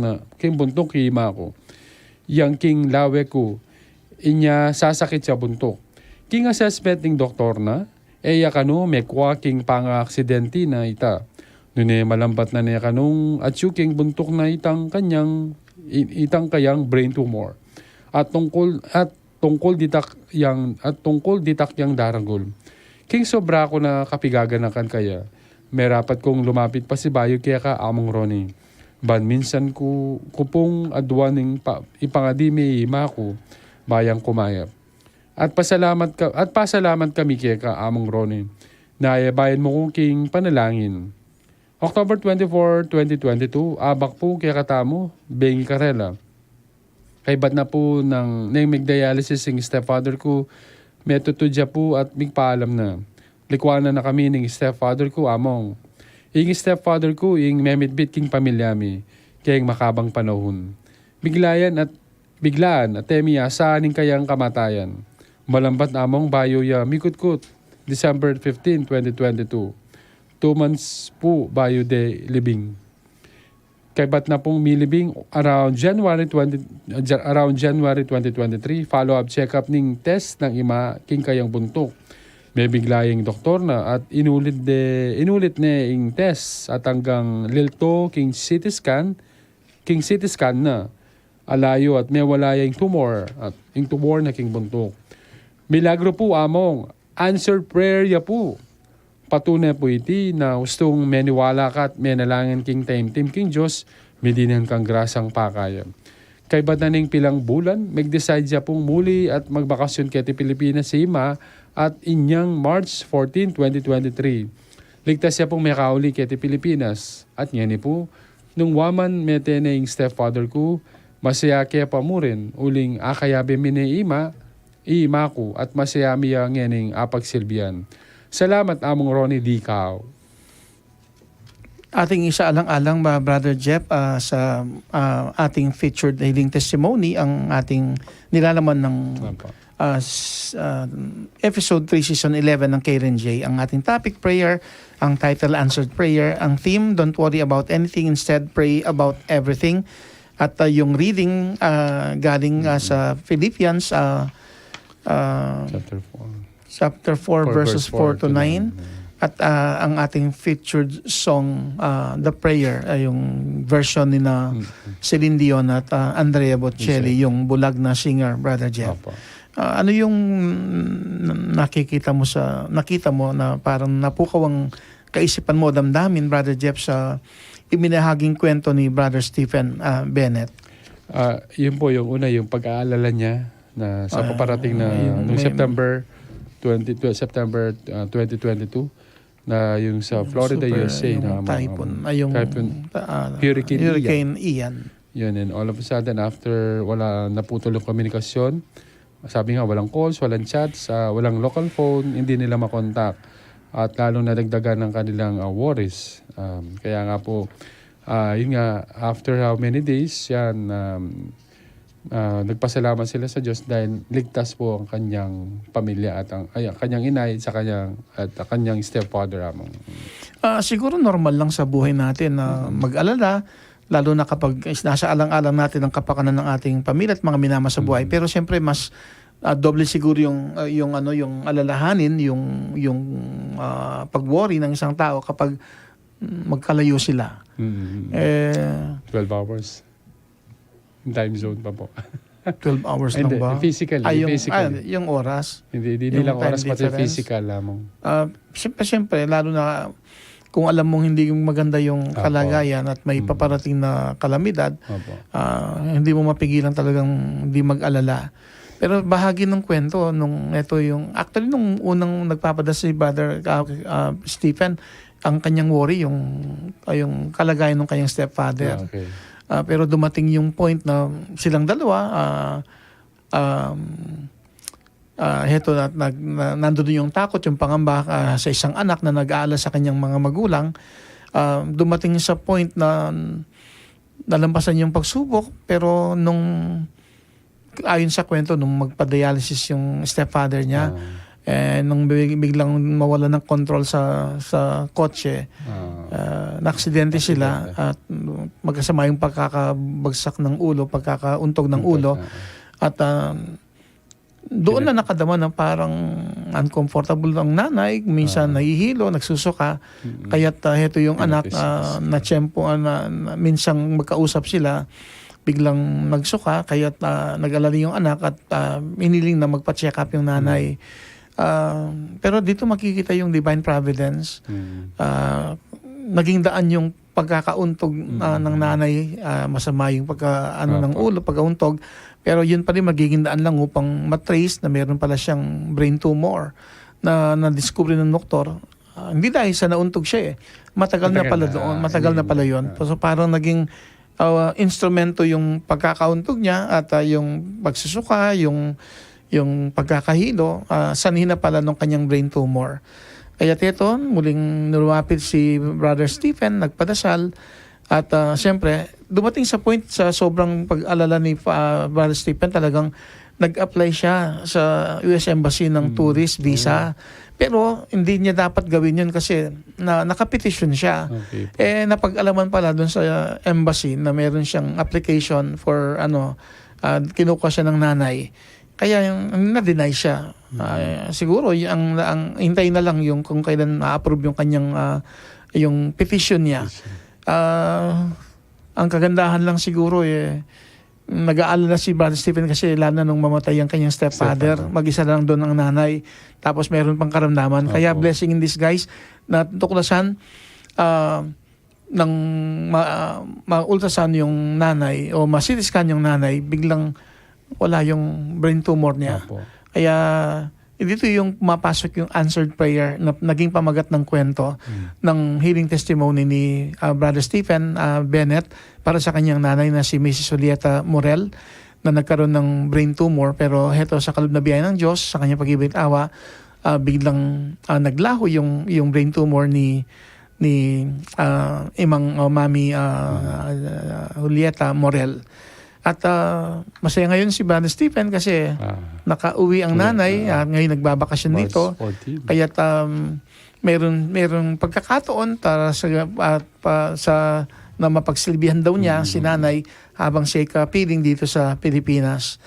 iima ko. Yang king lawe ko inya sasakit sa buntok. King assessment ng doktor na, yakano may kwa king pang-aksidente na ita. Nune malambat na niya kanong at king buntok na itang kayang brain tumor. At tungkol ditak yang daragol. King sobra ko na kapigaganakan kaya, may rapat kong lumapit pa si Bayo kaya ka among Ronnie. Ban minsan ko pong adwaning ipangadimi ima ko bayang kumayap. At pasalamat kami kaya ka among Ronnie. Naayabayan mo kong king panalangin. October 24, 2022, abak po kaya katamo, Bengi Carela. Kay bat na po ng mag-dialysis ng stepfather ko, may tutudya po at migpaalam na. Likwanan na kami ng stepfather ko among. Ing stepfather ko, ing memit-bit king pamilyami, kayang makabang panahon. Biglaan at temiya saaning kayang kamatayan. Malambat among bayo ya mikutkut, December 15, 2022. 2 months po bayo de libing. Kay bat na pong milibing around January 2023, follow-up check-up ning test ng ima king kayang buntok. May biglayang doktor na at inulit ne ing test at hanggang lilto king CT scan na alayo at may walayang tumor at ing tumor na king buntok. Milagro po among, answered prayer ya po. Patunay po iti na gustong meniwala ka at menalangin king time king Diyos, medinan kang grasang pakaya. Kay bataning pilang bulan, mag-decide ya pong muli at magbakasyon kaya Pilipinas si Ima at inyang March 14, 2023. Ligtas ya pong may kauli kaya Pilipinas. At ngani po, nung waman mete na yung stepfather ko, masaya kaya pa mo rin, uling akayabe mine Ima ko at masayami ang ngening apagsilbihan. Salamat among Ronnie Dicao. Ating isaalang-alang Brother Jeff sa ating featured healing testimony ang ating nilalaman ng episode 3 season 11 ng Karen J. Ang ating topic prayer, ang title answered prayer, ang theme don't worry about anything, instead pray about everything. At yung reading galing sa Philippians chapter 4 verses 4 to 9. At ang ating featured song, The Prayer, yung version ni na Celine Dion at Andrea Bocelli, yung bulag na singer, Brother Jeff. Ano yung nakita mo na parang napukaw ang kaisipan mo, damdamin, Brother Jeff, sa iminahaging kwento ni Brother Stephen Bennett? Yun po yung una, yung pag-aalala niya na sa paparating na noong September 2022 na yung sa Florida, USA na typhoon, Hurricane Ian. Yun, and all of a sudden after wala naputol yung komunikasyon, sabi nga walang calls, walang chats, walang local phone, hindi nila makontak at lalong nadagdagan ng kanilang worries. Kaya nga po yun nga, after how many days yan, nagpasalamat sila sa Diyos dahil ligtas po ang kanyang pamilya at ang kanyang inay sa kanyang stepfather among. Siguro normal lang sa buhay natin na mag-alala, lalo na kapag nasa alang-alang natin ang kapakanan ng ating pamilya at mga minama sa buhay. Pero siyempre mas doble siguro yung alalahanin, yung pag-worry ng isang tao kapag magkalayo sila. 12 hours. Time zone pa po. 12 hours lang ba? Physically. Yung oras. Hindi lang oras, pati physical lamang. Siyempre, lalo na kung alam mong hindi maganda yung kalagayan at may paparating na kalamidad, hindi mo mapigilan talagang hindi mag-alala. Pero bahagi ng kwento, nung unang nagpapadala si Brother Stephen, ang kanyang worry yung kalagayan ng kanyang stepfather. Okay. Pero dumating yung point na silang dalawa, heto nandun yung takot, yung pangamba sa isang anak na nag-aalala sa kanyang mga magulang. Dumating sa point na nalampasan yung pagsubok, pero ayon sa kwento, nung magpa-dialysis yung stepfather niya, nung biglang mawala ng control sa kotse, na-aksidente sila at magkasama yung pagkakabagsak ng ulo, pagkakauntog ng ulo, at doon na nakadama na parang uncomfortable ang nanay, minsan nahihilo, nagsusuka, kaya't heto yung anak na tiyempo na minsang magkausap sila, biglang nagsuka, kaya't nag-alala yung anak at hiniling na magpa-check up yung nanay. Pero dito makikita yung divine providence. Naging daan yung pagkakauntog ng nanay, masama yung ng ulo, pagkauntog. Pero yun pa rin magiging daan lang upang matrace na meron pala siyang brain tumor na na-discover ng doktor. Hindi dahil sa nauntog siya Matagal na pala doon. Matagal na pala yun. So parang naging instrumento yung pagkakauntog niya at yung pagsusuka, yung pagkakahilo, sanhin na pala ng kanyang brain tumor. Kaya teton, muling lumapit si Brother Stephen, nagpadasal, at siyempre, dumating sa point sa sobrang pag-alala ni Brother Stephen, talagang nag-apply siya sa US Embassy ng tourist visa. Pero hindi niya dapat gawin yun kasi nakapetisyon siya. Okay. Napag-alaman pala dun sa embassy na meron siyang application for kinukuha siya ng nanay. Kaya na-deny siya. Siguro ang hintay na lang yung kung kailan ma-approve yung kanyang yung petition niya. Ang kagandahan lang siguro nag-aalala si Brother Stephen kasi lalo nung mamatay ang kanyang stepfather. Mag-isa lang doon ang nanay. Tapos meron pang karamdaman. Kaya blessing in disguise na tuklasan nang ma-ultrasound yung nanay o ma-CT scan yung nanay, biglang wala yung brain tumor niya. Kaya dito yung mapasok yung answered prayer na naging pamagat ng kwento ng healing testimony ni Brother Stephen Bennett para sa kanyang nanay na si Mrs. Julieta Morel na nagkaroon ng brain tumor. Pero heto sa kaloob na biyaya ng Diyos, sa kanyang pag-ibig at awa, biglang naglaho yung brain tumor ni imang mami Julieta Morel. At masaya ngayon si Brother Stephen kasi nakauwi ang nanay at ngayon nagbabakasyon dito. Kaya meron pagkakataon para sa na mapagsilbihan daw niya si nanay habang siya kapiling dito sa Pilipinas.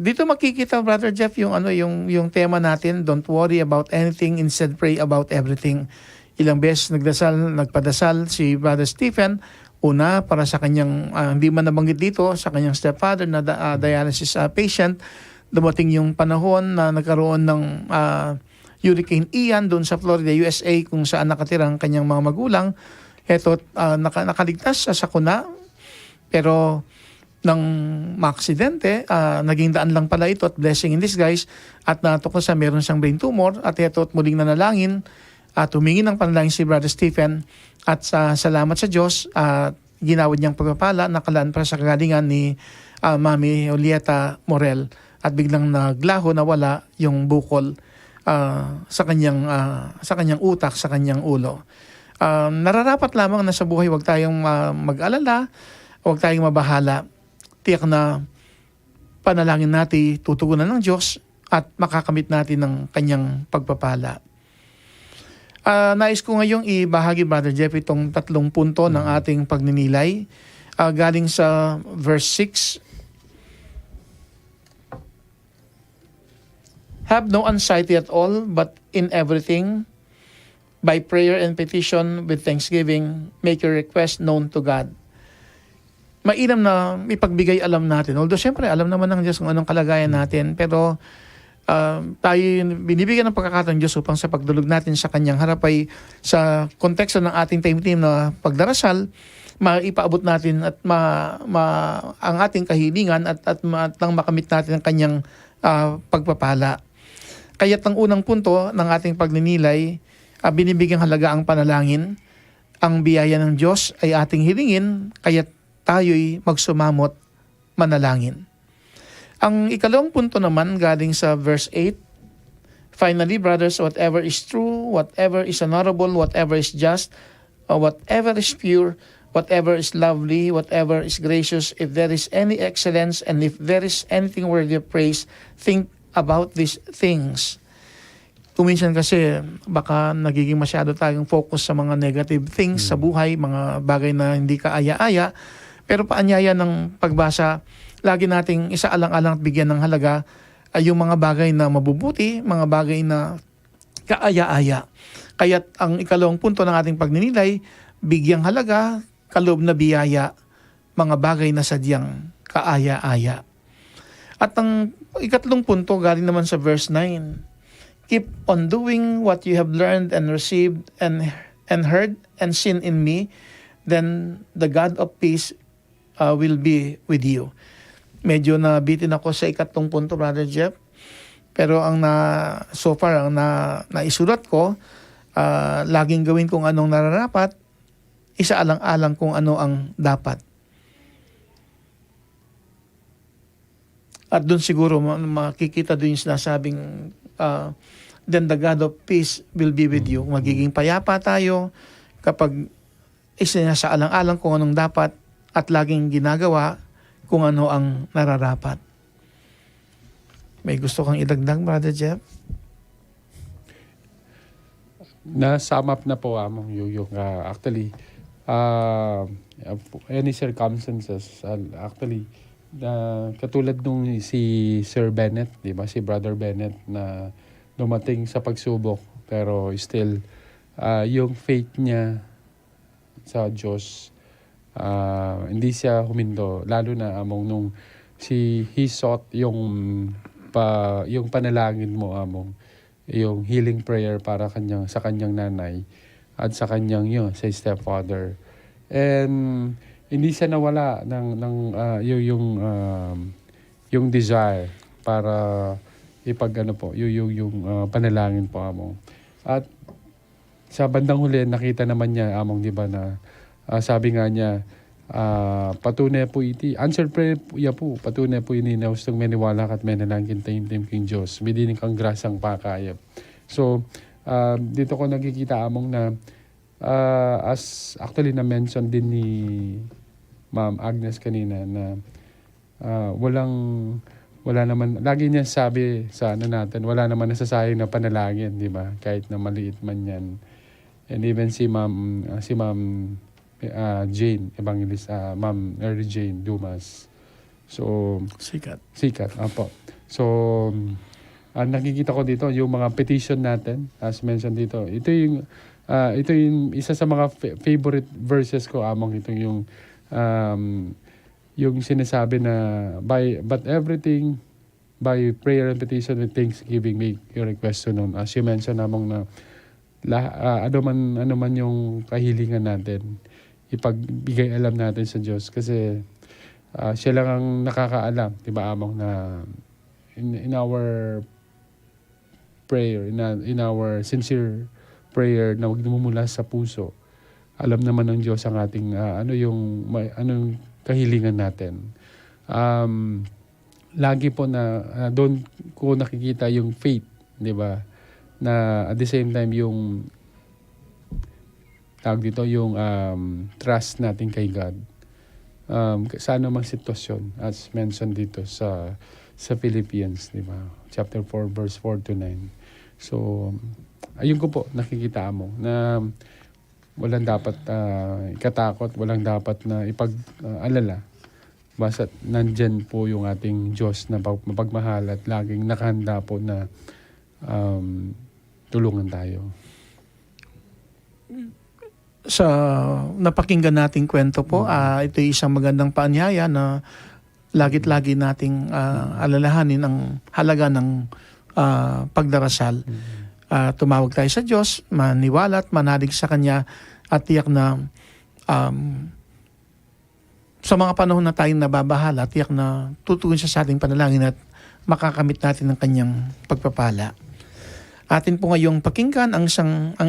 Dito makikita, Brother Jeff, yung tema natin, don't worry about anything, instead pray about everything. Ilang beses nagpadasal si Brother Stephen. Una, para sa kanyang, hindi man nabanggit dito, sa kanyang stepfather na dialysis patient. Dumating yung panahon na nagkaroon ng Hurricane Ian doon sa Florida, USA, kung saan nakatira ang kanyang mga magulang. Eto, nakaligtas sa sakuna, pero nang maaksidente, naging daan lang pala ito at blessing in disguise at natuklasan meron siyang brain tumor at ito at muling nanalangin at humingi ng panalangin si Brother Stephen at salamat sa Diyos at ginawad niyang pagpapala nakalaan para sa kagalingan ni Mami Julieta Morel at biglang naglaho na wala yung bukol sa kanyang utak, sa kanyang ulo. Nararapat lamang na sa buhay huwag tayong mag-alala, huwag tayong mabahala. Tiyak na panalangin natin tutugunan ng Diyos at makakamit natin ng kanyang pagpapala. Nais ko ngayong ibahagi, Brother Jeff, itong 3 punto ng ating pagninilay. Galing sa verse 6. Have no anxiety at all, but in everything, by prayer and petition with thanksgiving, make your request known to God. Mainam na ipagbigay alam natin. Although syempre, alam naman ng Diyos kung anong kalagayan natin, pero tayo binibigyan ng pagkakataon ng Diyos upang sa pagdulog natin sa kanyang harap ay sa konteksto ng ating time na pagdarasal, maipaabot natin at ang ating kahilingan at nang makamit natin ang kanyang pagpapala. Kaya't ang unang punto ng ating pagninilay binibigyang halaga ang panalangin. Ang biyaya ng Diyos ay ating hilingin, kaya tayo'y magsumamot manalangin. Ang ikalawang punto naman galing sa verse 8, "Finally, brothers, whatever is true, whatever is honorable, whatever is just, whatever is pure, whatever is lovely, whatever is gracious, if there is any excellence, and if there is anything worthy of praise, think about these things." Kuminsan kasi baka nagiging masyado tayong focus sa mga negative things sa buhay, mga bagay na hindi kaaya-aya, pero paanyaya ng pagbasa, lagi nating isaalang-alang at bigyan ng halaga ay yung mga bagay na mabubuti, mga bagay na kaaya-aya. Kaya't ang ikalawang punto ng ating pagninilay, bigyang halaga, kaloob na biyaya, mga bagay na sadyang kaaya-aya. At ang ikatlong punto galing naman sa verse 9, "Keep on doing what you have learned and received and heard and seen in me, then the God of peace will be with you." Medyo nabitin ako sa ikatlong punto, Brother Jeff. Pero so far, ang naisulat ko, laging gawin kung anong nararapat, isaalang-alang kung ano ang dapat. At doon siguro makikita doon yung sinasabing, then the God of peace will be with you. Magiging payapa tayo kapag isinasaalang-alang kung anong dapat at laging ginagawa kung ano ang nararapat. May gusto kang idagdag, Brother Jeff? Na-sum up na po among yung actually any circumstances actually katulad nung si Sir Bennett, di ba, si Brother Bennett na dumating sa pagsubok pero still yung faith niya sa Diyos, hindi siya humindo, lalo na among nung he sought yung panalangin mo among yung healing prayer para sa kanyang nanay at sa kanyang sa stepfather, and hindi siya nawala ng yung desire para yung panalangin po among. At sa bandang huli nakita naman niya among, di ba, na sabi nga niya, patunay po iti, answer prayer po, patunay po ini na hustong maniwala kat manalangin tayo king Diyos, bidining kang grasang pakayap. So, dito ko nakikita among na, as actually na-mention din ni Ma'am Agnes kanina na wala naman, lagi niya sabi sa natin, wala naman nasasayang na panalangin, di ba? Kahit na maliit man yan. And even si Ma'am Jane Evangelist, Ma'am Mary Jane Dumas. So, sikat, apo. So, nakikita ko dito yung mga petition natin, as mentioned dito. Ito yung isa sa mga favorite verses ko among ito yung sinasabi na but everything by prayer and petition with thanksgiving make your request known. As you mentioned among na ano man yung kahilingan natin, ipagbigay alam natin sa Diyos kasi siya lang ang nakakaalam, di ba among, na in our prayer, in our sincere prayer na magmumula sa puso, alam naman ng Diyos ang ating anong kahilingan natin. Lagi po na doon ko nakikita yung faith, di ba, na at the same time yung yung trust natin kay God. Sa anumang sitwasyon, as mentioned dito sa Philippians, di ba? Chapter 4, verse 4 to 9. So, ayun ko po, nakikita mo na walang dapat ikatakot, walang dapat na ipag-alala. Basta nandyan po yung ating Diyos na mapagmahal at laging nakahanda po na tulungan tayo. Sa napakinggan nating kwento po, ito ay isang magandang paanyaya na lagit-lagi nating alalahanin ang halaga ng pagdarasal. Tumawag tayo sa Diyos, maniwala at manalig sa Kanya at tiyak na sa mga panahon na tayong nababahala, tiyak na tutugon siya sa ating panalangin at makakamit natin ang Kanyang pagpapala. Atin po ngayong pakinggan ang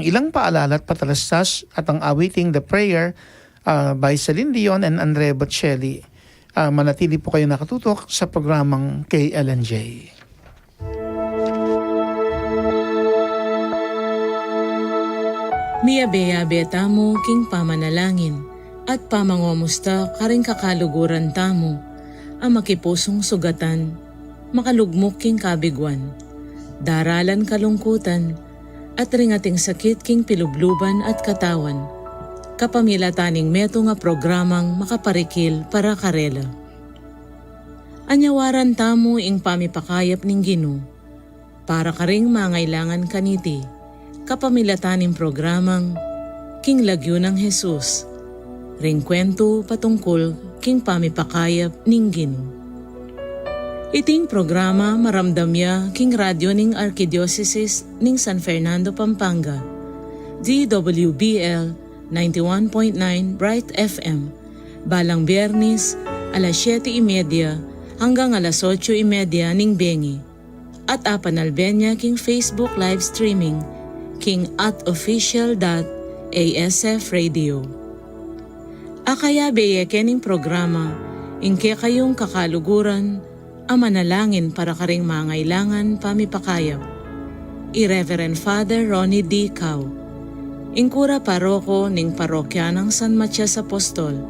ilang paalala at patalastas at ang awiting The Prayer by Celine Dion and Andrea Bocelli. Manatili po kayo nakatutok sa programang KLNJ. Miyabe-yabe tamo king pamanalangin, at pamangomusta karing kakaluguran tamo, ang makipusong sugatan, makalugmok king kabigwan, daralan kalungkutan, at ringating sakit king pilubluban at katawan, kapamilataning meto nga programang makaparikil para karela. Anyawaran tamo ing pamipakayap ning Ginoo, para karing mangailangan kaniti, kapamilataning programang King Lagyo ng Jesus, ring kwento patungkol king pamipakayap ning Ginoo. Iting programa maramdamya king radyo ning Arkidiocese ning San Fernando, Pampanga, DWBL 91.9 Bright FM, balang Biyernes, alas 7:30 hanggang alas 8:30 ning Bengi, at apanalbenya king Facebook live streaming king @official.asf radio. Akaya beyeke ning programa, ingke kayong kakaluguran, ang manalangin para karing mangailangan pamipakayap. I-Reverend Father Ronnie D. Cao, Ingkura Paroko ning Parokya ng San Matias Apostol,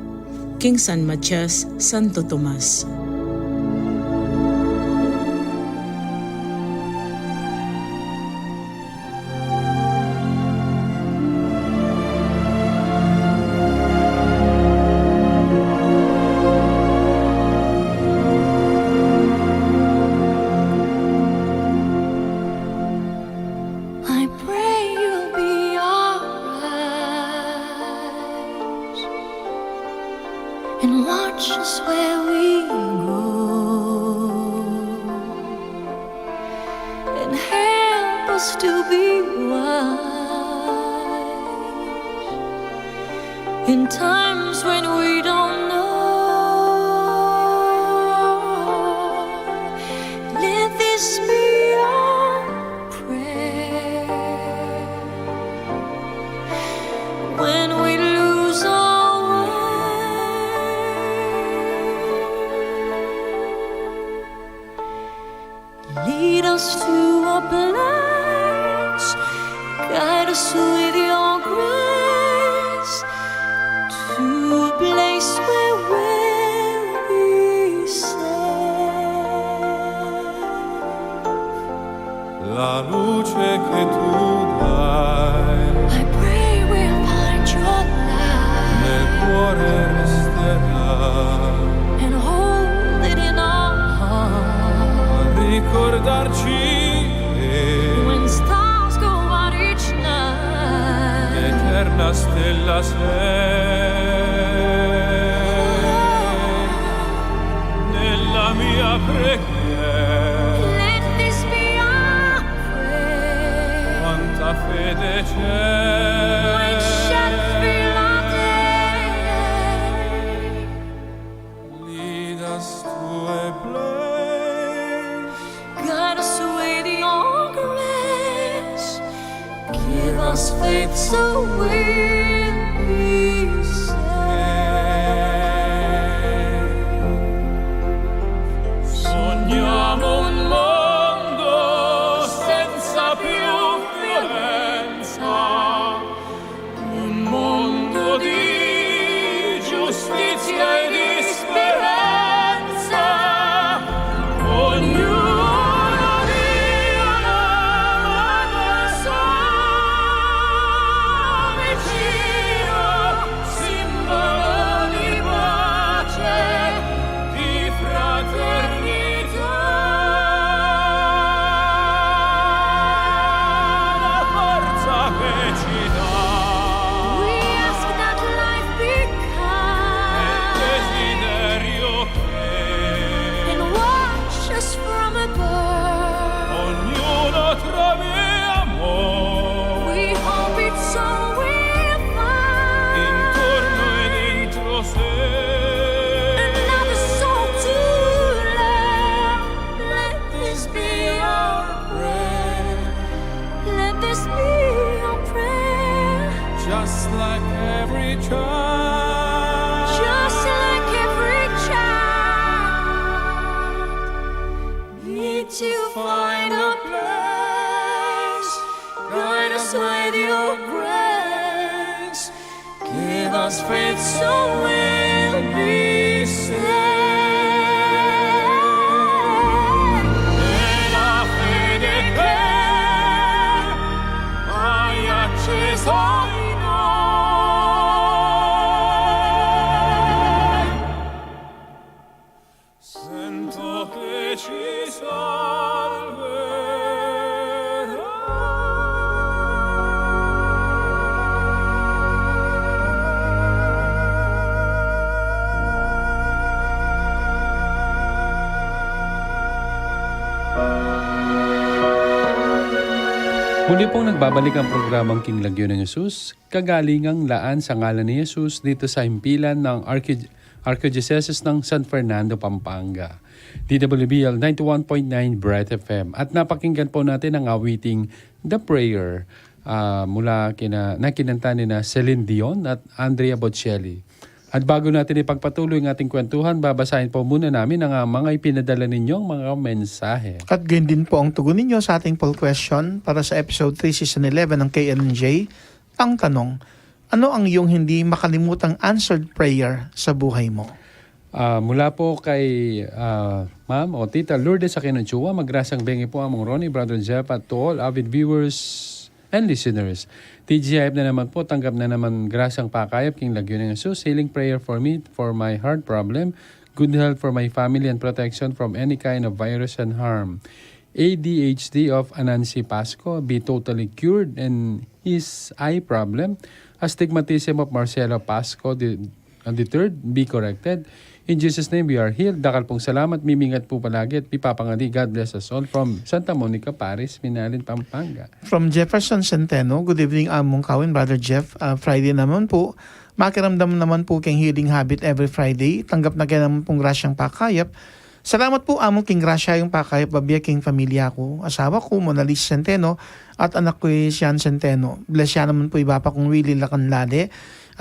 King San Matias, Santo Tomas. I pray you'll be alright and watch us where we go and help us to be wise in times when we don't know. Let this be our prayer when we lose our way. Lead us to a place, guide us with your grace, to a place where we'll be safe. La luce che tu dai I pray we'll find your nel light cuore resterà and hold it in our heart. a ricordarci che When stars go out each night, l'eterna stella sei nella mia preghiera. let this be our prayer. Quanta fede c'è When shadows fill our day, lead us to a place guide us with your grace. Give us faith so we'll be safe. Sogniamo un mondo senza più violenza, like every child. just like every child. Need to find a place, guide us with your grace. Give us faith so we'll be saved. Nella fede che hai acceso in noi, sento che ci Muli pong nagbabalik ang programang King Lagyo ng Jesus, kagalingang laan sa ngalan ni Jesus dito sa himpilan ng Archdiocese ng San Fernando, Pampanga. DWBL 91.9 Bright FM. At napakinggan po natin ang awiting The Prayer mula kinanta ni na Celine Dion at Andrea Bocelli. At bago natin ipagpatuloy ang ating kwentuhan, babasahin po muna namin ang mga ipinadala ninyong mga mensahe. At gayon din po ang tugon ninyo sa ating poll question para sa episode 3 season 11 ng KLNJ. Ang tanong, ano ang iyong hindi makalimutang answered prayer sa buhay mo? Mula po kay Ma'am o Tita Lourdes sa Kinunchua, magrasang bengi po among Ronnie, Brother Jeff at to all avid viewers and listeners. TGIF na naman po, tanggap na naman grasang pakayap, King Lagyo ng Jesus, healing prayer for me, for my heart problem, good health for my family and protection from any kind of virus and harm. ADHD of Anansi Pasco be totally cured and his eye problem. Astigmatism of Marcelo Pasco the third be corrected. In Jesus' name we are healed. Dakal pong salamat, mimingat po palagi at pipapangadi. God bless us all from Santa Monica, Paris, Minalin, Pampanga. From Jefferson Centeno, good evening among kawin, Brother Jeff. Friday naman po, makiramdam naman po kayong healing habit every Friday. Tanggap na kayo naman pong grasyang pakayap. Salamat po among king grasya yung pakayap, babiya king pamilya ko. Asawa ko, Monalis Centeno, at anak ko Sian Centeno. Bless siya naman po iba pa kong Willie Lacanlade.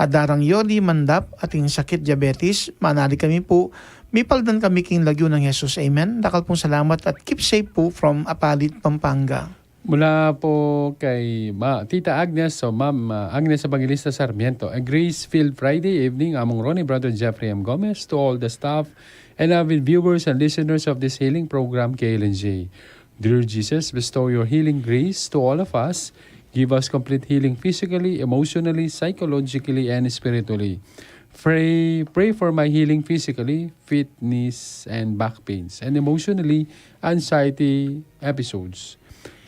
At darang Yoli Mandap, ating sakit diabetes, manali kami po. Mipaldan kami King Lagyo ng Jesus. Amen. Dakal pong salamat at keep safe po from Apalit, Pampanga. Mula po kay Tita Agnes, so Ma'am Agnes Evangelista Sarmiento. A grace-filled Friday evening among Ronnie, Brother Jeffrey M. Gomez, to all the staff and avid viewers and listeners of this healing program, KLNJ. Dear Jesus, bestow your healing grace to all of us. Give us complete healing physically, emotionally, psychologically, and spiritually. Pray for my healing physically, fitness and back pains, and emotionally, anxiety episodes.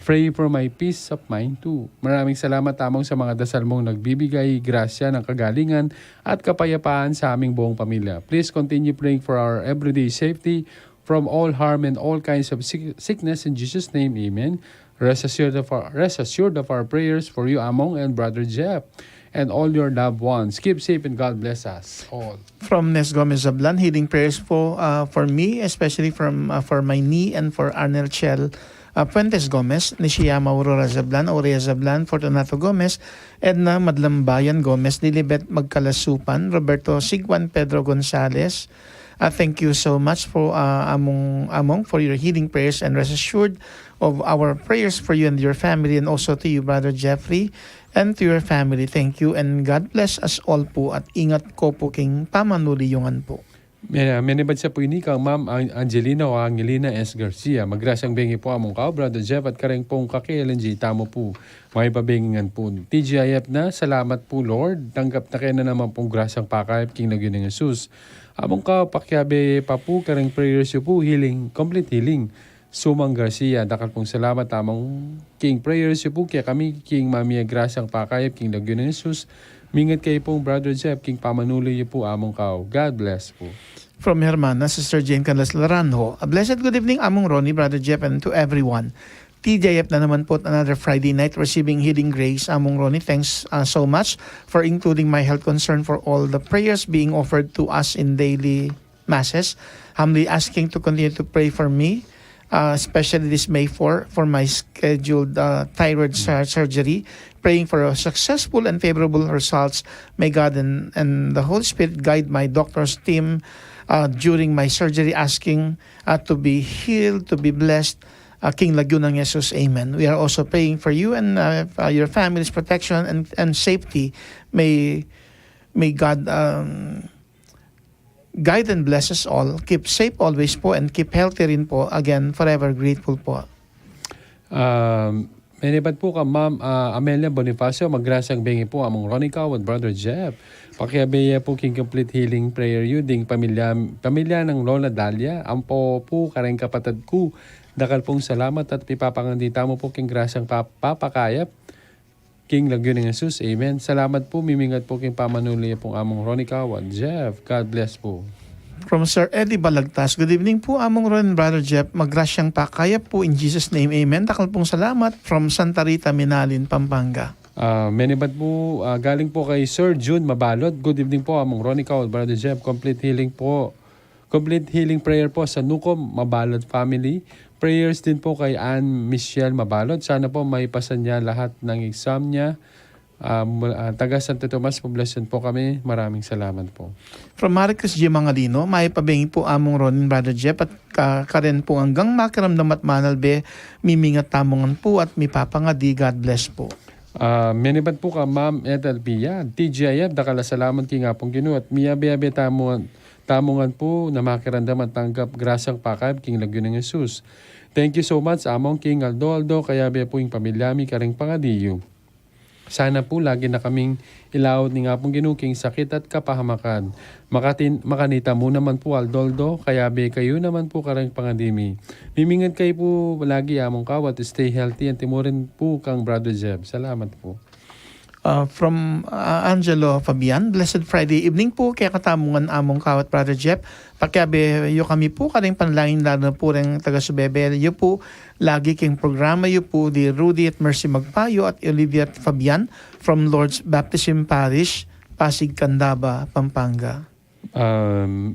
Pray for my peace of mind too. Maraming salamat tamang sa mga dasal mong nagbibigay grasya ng kagalingan at kapayapaan sa aming buong pamilya. Please continue praying for our everyday safety from all harm and all kinds of sickness. In Jesus' name, amen. Rest assured of our prayers for you, Among and Brother Jeff, and all your loved ones. Keep safe and God bless us all. From Nes Gomez Zablan, healing prayers po for me, especially for my knee and for Arnel Chel Fuentes Gomez, Nishiyama Aurora Zablan, Aurea Zablan, Fortunato Gomez, Edna Madlambayan Gomez, Lilibet Magkalasupan, Roberto Sigwan Pedro Gonzales. Thank you so much for Among for your healing prayers, and rest assured of our prayers for you and your family, and also to you, Brother Jeffrey, and to your family. Thank you and God bless us all po, at ingat ko po king pamanuliyungan po. Menibad sa po ini kang Ma'am Angelina o Angelina S. Garcia. Magrasang bengi po among kao, Brother Jeff, at kareng pong kaki-LNG. Tamo po, may pabengingan po. TGIF na, salamat po Lord. Tanggap na kayo na naman pong grasang pakayap, King Lagyo ng Jesus. Among kao, pakyabe pa po, kareng prayers yu po, healing, complete healing. Sumang Garcia, dakal pong salamat tamang King prayers yu po, kaya kami King Mamia Grasang pakayap, King Lagyo ng Jesus. Mingat kayo pong Brother Jeff, King pamanuloy yu po among kao. God bless po. From Hermana, Sister Jane Canlas Laranjo, a blessed good evening among Ronnie, Brother Jeff, and to everyone. TJF na naman po another Friday night receiving healing grace among Ronnie. Thanks so much for including my health concern for all the prayers being offered to us in daily masses. Humbly asking to continue to pray for me especially this May 4 for my scheduled thyroid surgery. Praying for successful and favorable results. May God and the Holy Spirit guide my doctor's team during my surgery, asking to be healed, to be blessed. King Lagyunang Jesus, amen. We are also praying for you and your family's protection and safety. May God guide and bless us all. Keep safe always po and keep healthy rin po. Again, forever grateful po. Menibat po ka, Ma'am Amelia Bonifacio, magrasang bengi po among Ronica with Brother Jeff. Pakiabeya po king complete healing prayer you ding pamilya ng Lola Dalia. Ampo po kareng kapatid ko. Dakal pong salamat at pipapangandita mo po king grasang papakayap. King Lagyunang Jesus, amen. Salamat po, mimingat po king pamanulia pong among Ronica with Jeff. God bless po. From Sir Eddie Balagtas, good evening po among Ron Brother Jeff. Magrasyang pakayap po in Jesus' name, amen. Takal pong salamat from Santa Rita, Minalin, Pampanga. Menibat po, galing po kay Sir June Mabalot. Good evening po among Ronica with Brother Jeff. Complete healing po. Complete healing prayer po sa Nucom Mabalot family. Prayers din po kay Ann Michelle Mabalot. Sana po may pasan niya lahat ng exam niya. Taga Santo Tomas, poblasyon po kami. Maraming salamat po. From Maricruz G. Mangalino, may pabengi po among Ronin Brother Jeff at karen po hanggang makiramdam at manalbe, mimingat tamongan po at mipapangadi. God bless po. Menibat po ka, Ma'am Ethel Pia. TGIF, dakala salamat ki nga pong Ginoo at miyabe tamongan po na makirandam at tanggap grasang pakayap King Lagyunang Jesus. Thank you so much among King Aldo, kaya be po yung pamilyami karing pangadiyo. Sana po lagi na kaming ilawot ni nga pong ginuking sakit at kapahamakan. Makanita mo naman po Aldoldo, kaya be kayo naman po karang pangadimi. Mimingat kayo po lagi among kawat, stay healthy and timurin po kang Brother Jeb. Salamat po. From Angelo Fabian, Blessed Friday evening po, kaya katamungan among kawat Brother Jeff. Pakiabe yo kami po karing panlangin lalo po rin taga-Subebe. Yo po lagi king programa yo po di Rudy at Mercy Magpayo at Olivia Fabian from Lord's Baptism Parish, Pasig, Candaba, Pampanga.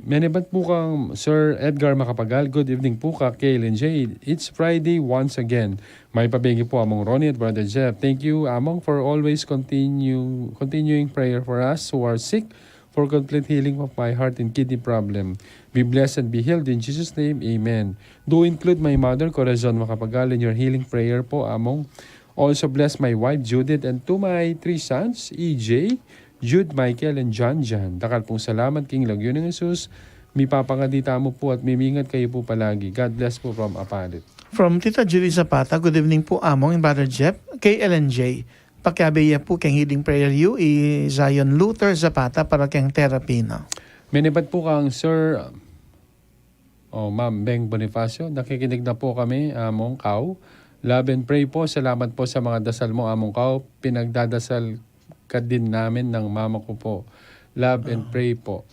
Menibat po kang Sir Edgar Macapagal. Good evening po ka, Kaylen J. It's Friday once again. May pabigi po among Ronnie at Brother Jeff. Thank you among for always continuing prayer for us who are sick, for complete healing of my heart and kidney problem. Be blessed and be healed in Jesus' name. Amen. Do include my mother, Corazon Macapagal, in your healing prayer po among. Also bless my wife, Judith, and to my 3 sons, EJ, Jude, Michael, and John. Dakal pong salamat, King Lagyunang Jesus. Mipapangadita mo po at mimingat kayo po palagi. God bless po from Apalit. From Tita Julie Zapata, good evening po among Brother Jeff. Kay LNJ, pakiabeya po kang healing prayer you, Zion Luther Zapata para kang therapy na. Menibat po kang Sir Ma'am Beng Bonifacio. Nakikinig na po kami among Kaw. Love and pray po. Salamat po sa mga dasal mo among Kaw. Pinagdadasal ka din namin ng mama ko po. Love and pray po.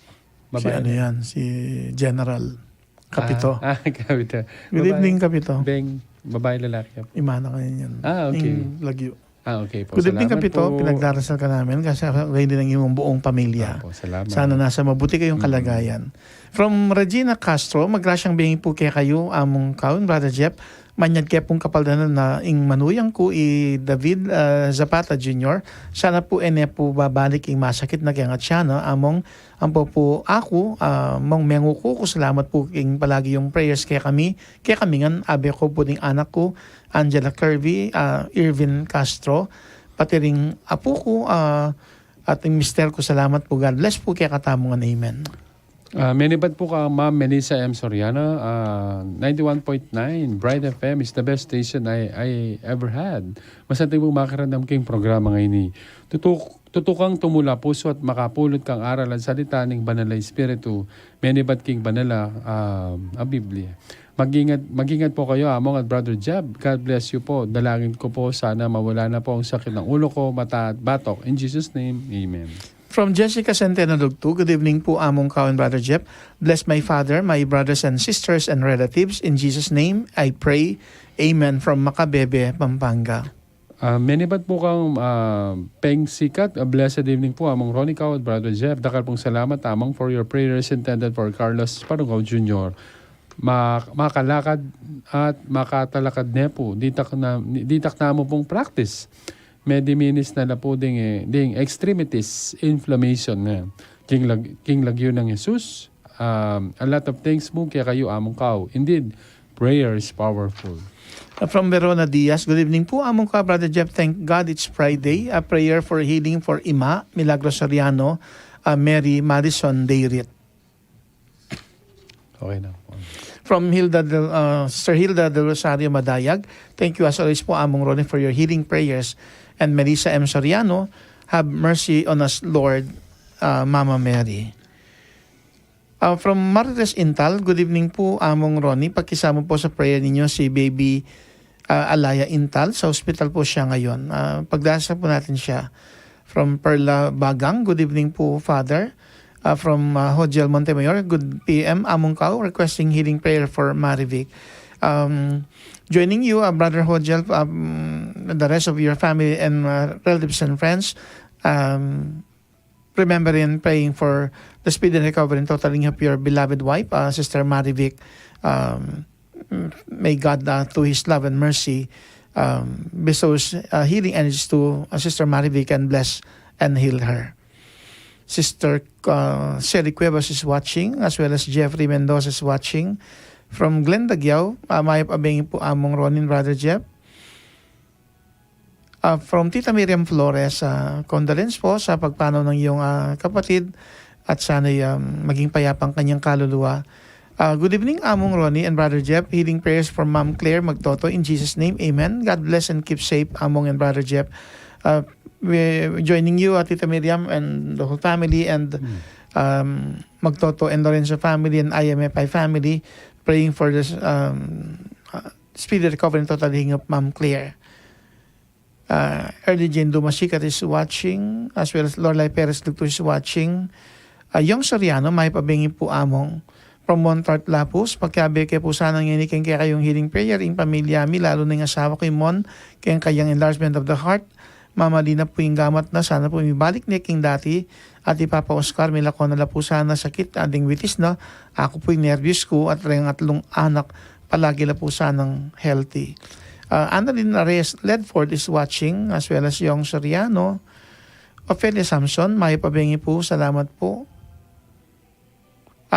Si ano yan? Si General Kapito. Kapito. Good evening, Kapito. Beng, babae lalaki. Imana ka yan. Okay. Lagyo. Okay po. Good evening, Salamat Kapito. po. Pinagdarasal ka namin kasi ngayon din ang iyong buong pamilya. Po, salamat. Sana nasa mabuti kayong kalagayan. From Regina Castro, magrasyang bingi po kaya kayo among kaon, Brother Jeff. Manyad kaya pong kapaldanan na ing manuyang ko David Zapata Jr. Sana po po babalik ing masakit na kaya nga siya no? Among po ako mong mengo ko salamat po ing palagi yung prayers kaya kami ngan abe ko po ding anak ko Angela Kirby, Irvin Castro, pati ring apo ko at yung mister ko salamat po. God bless po kaya katamungan. Amen. Menibat po ka, Ma'am Melissa M. Soriano. 91.9 Bright FM is the best station I ever had. Masantay mo makarandam kayong programa ngayon. Tutukang tumula puso at makapulot kang aralan salita ng banal na Espiritu. Menibat king banala a Biblia. Mag-ingat po kayo among at Brother Jeb. God bless you po. Dalangin ko po sana mawala na po ang sakit ng ulo ko, mata at batok. In Jesus' name, Amen. From Jessica Centeno Dugtu, good evening po among kawan Brother Jeff. Bless my father, my brothers and sisters and relatives. In Jesus' name, I pray. Amen. From Macabebe, Pampanga. Menibat po kang Peng Sikat. Blessed evening po among Ronica at Brother Jeff. Dakal pong salamat among for your prayers intended for Carlos Parungaw Jr. makalakad at makatalakad na po. Ditak na mo pong practice. Mediminis na po ding extremities inflammation na. King lagyo ng Jesus. A lot of things mo kaya kayo among kao. Indeed, prayer is powerful. From Verona Diaz, good evening po among ka, Brother Jeff. Thank God it's Friday. A prayer for healing for Ima, Milagros Soriano, Mary Madison Dayrit. Okay na. From Sister Hilda del Rosario Madayag, thank you as always po among Ronnie for your healing prayers. And Melissa M. Soriano, have mercy on us, Lord, Mama Mary. From Marites Intal, good evening po among Ronnie. Pagkisama po sa prayer ninyo si baby Alaya Intal. Sa hospital po siya ngayon. Pagdasal po natin siya. From Perla Bagang, good evening po, Father. From Hojel Montemayor, good PM, among kao, requesting healing prayer for Marivic. Joining you, Brother Hojel, the rest of your family and relatives and friends, remembering praying for the speedy recovery and totaling of your beloved wife, Sister Marivic. May God, through His love and mercy, bestows healing energies to Sister Marivic and bless and heal her. Sister Sherry Cuevas is watching, as well as Jeffrey Mendoza is watching. From Glenda Giao, may pabingin po among Ronin, Brother Jeff. From Tita Miriam Flores, condolence po sa pagpanaw ng iyong kapatid at sana'y maging payapang kanyang kaluluwa. Good evening, among Ronnie and Brother Jeff. Healing prayers for Ma'am Claire Magtoto in Jesus' name. Amen. God bless and keep safe, among and Brother Jeff. We're joining you, Tita Miriam, and the whole family, and Magtoto and Lorenzo family and IMFI family, praying for this speedy recovery and total healing of Ma'am Claire. Early Jane Dumasikat is watching, as well as Lorelai Perez Lucto is watching. Yung Soriano, may pabingi po among from Montart Lapus, pagkabi kay po sanang yanikin kaya kayong healing prayer in pamilya mi, lalo na yung asawa ko yung Mon, kayang kayang enlargement of the heart. Mamalina po yung gamat na, sana po ibalik niya king dati, at Papa Oscar, may lako na po sana sakit, ading witis na, ako po yung nervous ko, at rin atlong anak, palagi na po sanang healthy. Annalyn Reyes Ledford is watching, as well as yung Soriano. Ophelia Samson, may pabingi po, salamat po.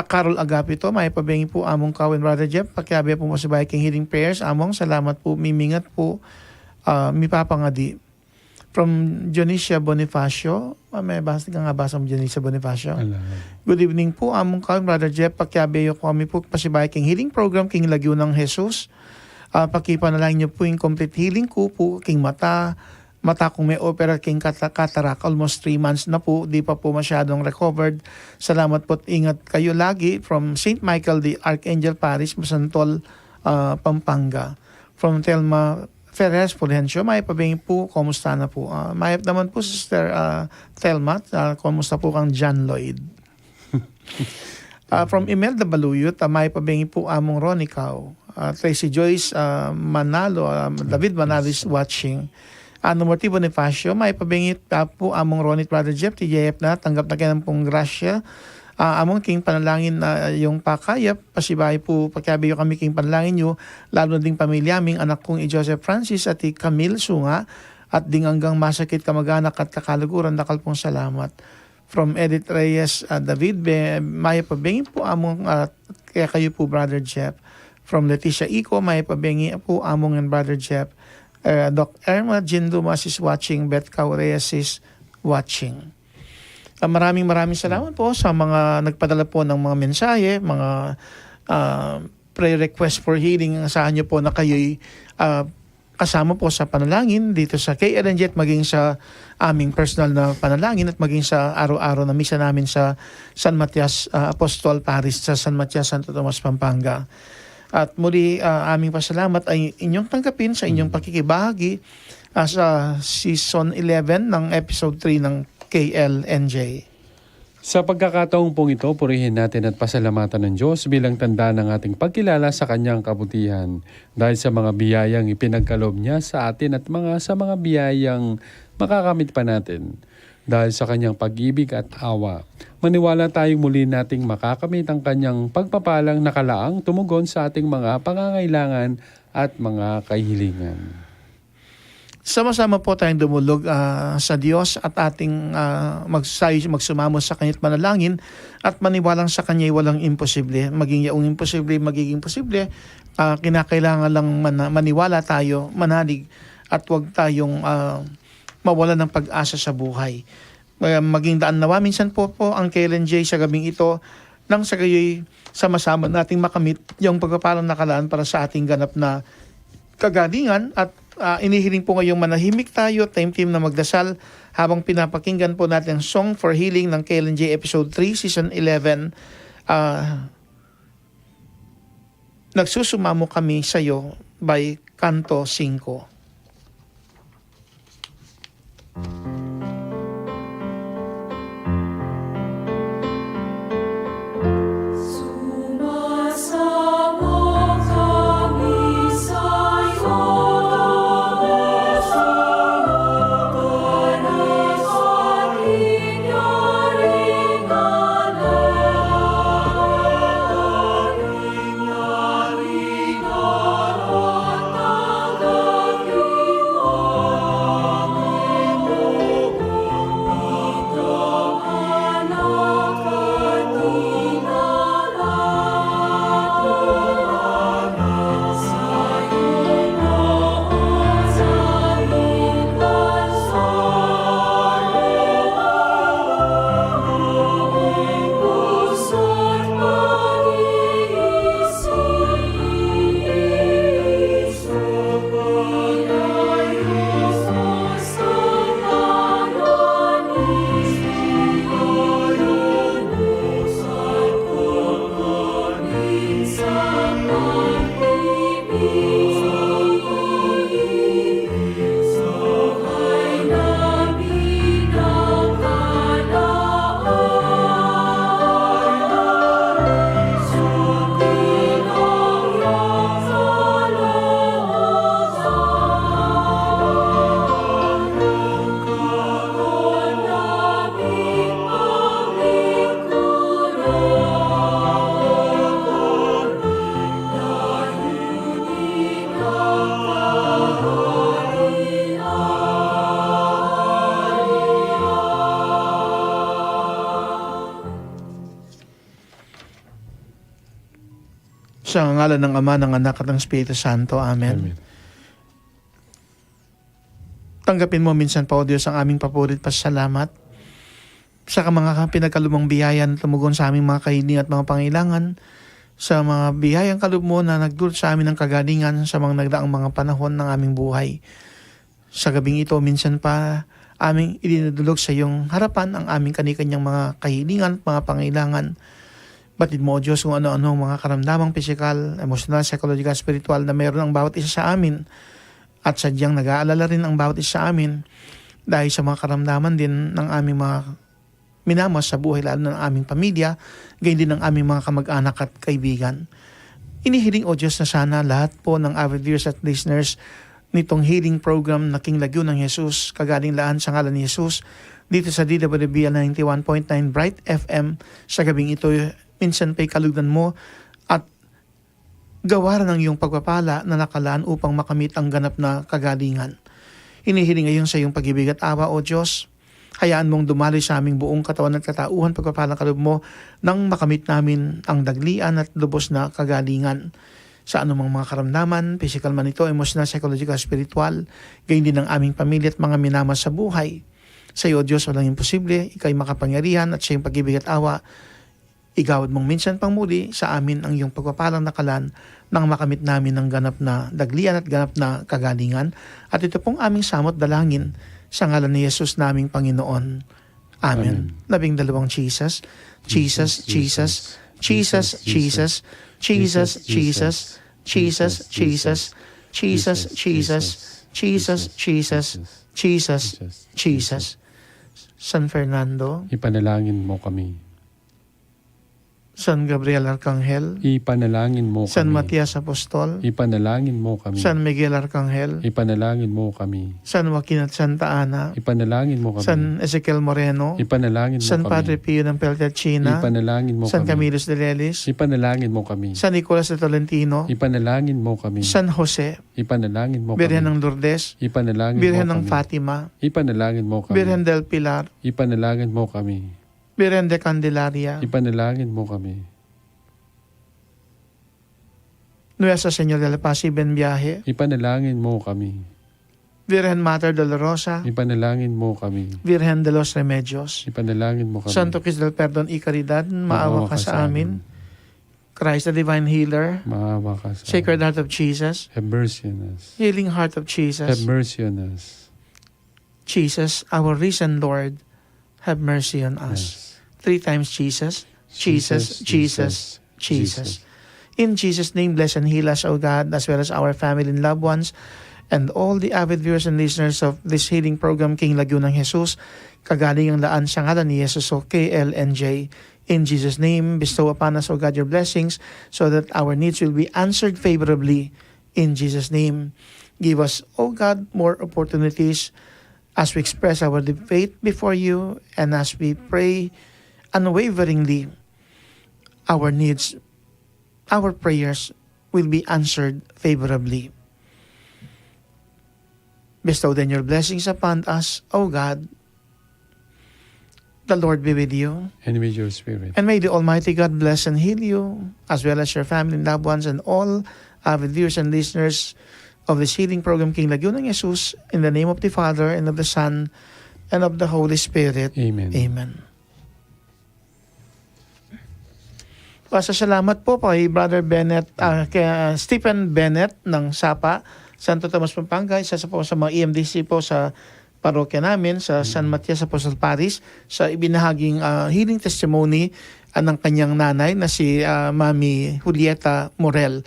Carol Agapito, may pabingi po among Kawin Brother Jeff, pakiabi po mo sa Viking Healing Prayers, among salamat po, mimingat po, mi papangadi. From Dionisia Bonifacio, may basa ka nga basa mo Dionisia Bonifacio. Good evening po, among Kawin Brother Jeff, pakiabi ko kami po pa si Viking Healing Program, King Lagyo ng Jesus. Pakipanalangin niyo po yung complete healing ko po, king mata kung may opera, king cataract, almost 3 months na po, di pa po masyadong recovered. Salamat po at ingat kayo lagi. From St. Michael the Archangel Parish, Masantol, Pampanga. From Telma Ferres Fulgencio, may pabingin po, kumusta na po? May naman po, Sister Telma, kumusta po kang John Lloyd? From Imelda Baluyot, may pabingin po among Ronicaw. Tracy Joyce Manalo, David Manalo is watching. Morty Bonifacio, may pabingit po among Ronit Brother Jeff, TJF na, tanggap na kayo ng pong grasya. Among king panalangin yung pakayap, pasibay po, pagkabiyo kami king panalangin nyo, lalo na ding pamilya, aming anak kong Joseph Francis at Camille Sunga, at ding hanggang masakit kamag-anak at kakaluguran, dakal pong salamat. From Edith Reyes David, may pabingin po among, kaya kayo po Brother Jeff. From Leticia Ico, may pabingi po among and Brother Jeff. Doc Irma Jindumas is watching. Beth Caureas is watching. Maraming salamat po sa mga nagpadala po ng mga mensahe, mga prayer request for healing. Asahan nyo po na kayo'y kasama po sa panalangin dito sa KLNJ at maging sa aming personal na panalangin at maging sa araw-araw na misa namin sa San Matias Apostol Parish sa San Matias, Santo Tomas, Pampanga. At muli, aming pasalamat ay inyong tanggapin sa inyong pakikibahagi sa Season 11 ng Episode 3 ng KLNJ. Sa pagkakataong pong ito, purihin natin at pasalamatan ng Diyos bilang tanda ng ating pagkilala sa Kanyang kabutihan dahil sa mga biyayang ipinagkaloob niya sa atin at sa mga biyayang makakamit pa natin. dahil sa kanyang pag-ibig at awa. Maniwala tayong muli nating makakamit ang kanyang pagpapalang nakalaang tumugon sa ating mga pangangailangan at mga kahilingan. Sama-sama po tayong dumulog sa Diyos at ating magsumamo sa Kanya't manalangin at maniwalang sa Kanya'y walang imposible. Maging yaong imposible, magiging posible. Kinakailangan lang maniwala tayo, manalig, at huwag tayong mawala ng pag-asa sa buhay. Maging daan nawa minsan po ang KLNJ sa gabing ito nang sa gayoy sama-sama nating makamit yung pagpapalang nakalaan para sa ating ganap na kagalingan at inihiling po ngayong manahimik tayo, time team na magdasal habang pinapakinggan po natin ang Song for Healing ng KLNJ Episode 3, Season 11. Nagsusumamo kami sa iyo by Canto 5. Sumasamo kami sa'yo, para sa kinyaring alay, kinyaring alay, tanggapin mo, ikaw anak at dinalaw, sa'yo noon sa aming aming puso't pag-iisip, inayos mo sa panganis, inayunusan ko kunin sa pag-ibig, buhay namin ang kalaan, sundin ang iyong kalooban, kawan namin panglingkuran, layunin ang Sa ngalan ng Ama, ng Anak at ng Espiritu Santo. Amen. Amen. Tanggapin mo minsan pa, O Diyos, ang aming papurit pasalamat sa mga pinagkalumang biyaya na tumugon sa aming mga kahiling at mga pangailangan, sa mga biyayang kaloob mo na nagdulot sa amin ng kagalingan sa mga nagdaang mga panahon ng aming buhay. Sa gabing ito, minsan pa aming idinudulog sa iyong harapan ang aming kanikanyang mga kahilingan at mga pangailangan. Batid mo, O Diyos, kung ano-ano ang mga karamdamang pisikal, emosyonal, psychological, spiritual na mayroon ang bawat isa sa amin at sadyang nag-aalala rin ang bawat isa sa amin dahil sa mga karamdaman din ng aming mga minamas sa buhay, lalo ng aming pamilya, gayon din ng aming mga kamag-anak at kaibigan. Inihiling, O Diyos, na sana lahat po ng avid viewers at listeners nitong healing program na King Lagyo ng Jesus, kagaling laan sa ngalan ni Jesus, dito sa DWBL 91.9 Bright FM, sa gabing ito, minsan pa'y kalugdan mo at gawaran ng iyong pagpapala na nakalaan upang makamit ang ganap na kagalingan. Hinihiling ngayon sa iyong pag-ibig at awa, O Diyos. Hayaan mong dumaloy sa aming buong katawan at katauhan pagpapalang kaloob mo nang makamit namin ang daglian at lubos na kagalingan sa anumang mga karamdaman, physical man ito, emotional, psychological, spiritual, gayon din ng aming pamilya at mga minamas sa buhay. Sa iyo, O Diyos, walang imposible, ika'y makapangyarihan at sa iyong pag-ibig at awa, igawad mong minsan pang muli sa amin ang iyong pagpapalang nakalan nang makamit namin ang ganap na daglian at ganap na kagalingan. At ito pong aming samot dalangin sa ngalan ni Jesus naming Panginoon. Amen. Labing dalawang Jesus. Jesus, Jesus, Jesus, Jesus, Jesus, Jesus, Jesus, Jesus, Jesus, Jesus, Jesus, Jesus, Jesus, Jesus. San Fernando, Ipanalangin mo kami. San Gabriel Arcangel, Ipanalangin mo San kami. Matias Apostol, Ipanalangin mo kami. San Miguel Arcangel, Ipanalangin mo kami. San Joaquin at Santa Ana, Ipanalangin mo kami. San Ezequiel Moreno, Ipanalangin mo San kami. Padre Pio ng Peltiachina, Ipanalangin mo San kami. Camillus de Lelis, Ipanalangin mo kami. San Nicolas de Tolentino, Ipanalangin mo kami. San Jose, Ipanalangin mo Birhen kami. ng Lourdes, Ipanalangin Birhen mo ng kami. Fatima, Ipanalangin mo kami. Birhen del Pilar, Ipanalangin mo kami. Birhen de Candelaria, Ipanalangin mo kami. Nuestra Señora de la Paz y Ben Viaje, Ipanalangin mo kami. Virgen Mater Dolorosa, Ipanalangin mo kami. Virgen de los Remedios, Ipanalangin mo kami. Santo Cristo del Perdón y Caridad, maawa ka sa amin. Christ the Divine Healer, Maawa ka sa Sacred amin. Heart of Jesus, Have mercy on us. Healing Heart of Have Jesus, mercy on us. Jesus, our risen Lord, have mercy on us. Yes. 3 times Jesus, Jesus, Jesus, Jesus. In Jesus' name, bless and heal us, O God, as well as our family and loved ones, and all the avid viewers and listeners of this healing program, King Lagyo ng Jesus, kagaling ang laan sa ngalan ni Jesus, o KLNJ. In Jesus' name, bestow upon us, O God, your blessings, so that our needs will be answered favorably. In Jesus' name, give us, O God, more opportunities as we express our faith before you, and as we pray unwaveringly, our needs, our prayers will be answered favorably. Bestow then your blessings upon us, O God. The Lord be with you. And with your spirit. And may the Almighty God bless and heal you, as well as your family and loved ones, and all avid viewers and listeners of this healing program, King Lagyo ng Jesus, in the name of the Father, and of the Son, and of the Holy Spirit. Amen. Amen. Pasasalamat po kay Brother Bennett, kay Stephen Bennett ng Sapa, Santo Tomas, Pampanga, isa po sa mga EMDC po sa parokya namin sa San Matias Apostol Paris, sa ibinahaging healing testimony ng kanyang nanay na si Mami Julieta Morel,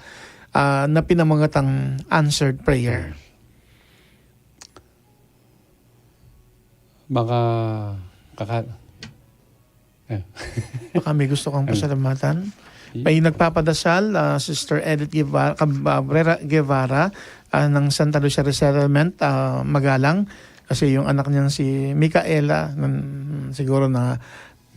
na pinamangatang answered prayer. Baka Baka may gusto kang pasalamatan. May nagpapadasal, Sister Edith Guevara ng Santa Lucia Resettlement, Magalang, kasi yung anak niyang si Micaela, siguro na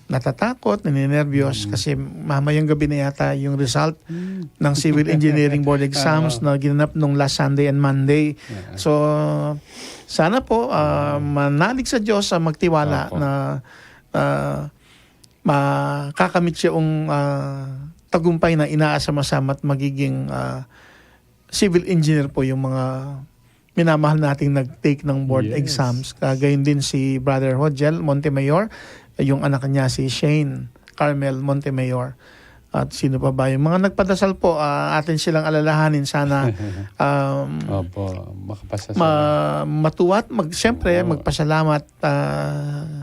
natatakot, nininervyos, kasi mamayang gabi na yata yung result ng Civil Engineering Board exams na ginanap nung last Sunday and Monday. So, sana po manalig sa Diyos sa magtiwala na makakamit siyang tagumpay na inaasama-sama at magiging civil engineer po yung mga minamahal nating nag-take ng board exams. Gayon din si Brother Hodgel Montemayor, yung anak niya si Shane Carmel Montemayor. At sino pa ba yung mga nagpadasal po, atin silang alalahanin sana Opo, makapasa matuwat, siyempre magpasalamat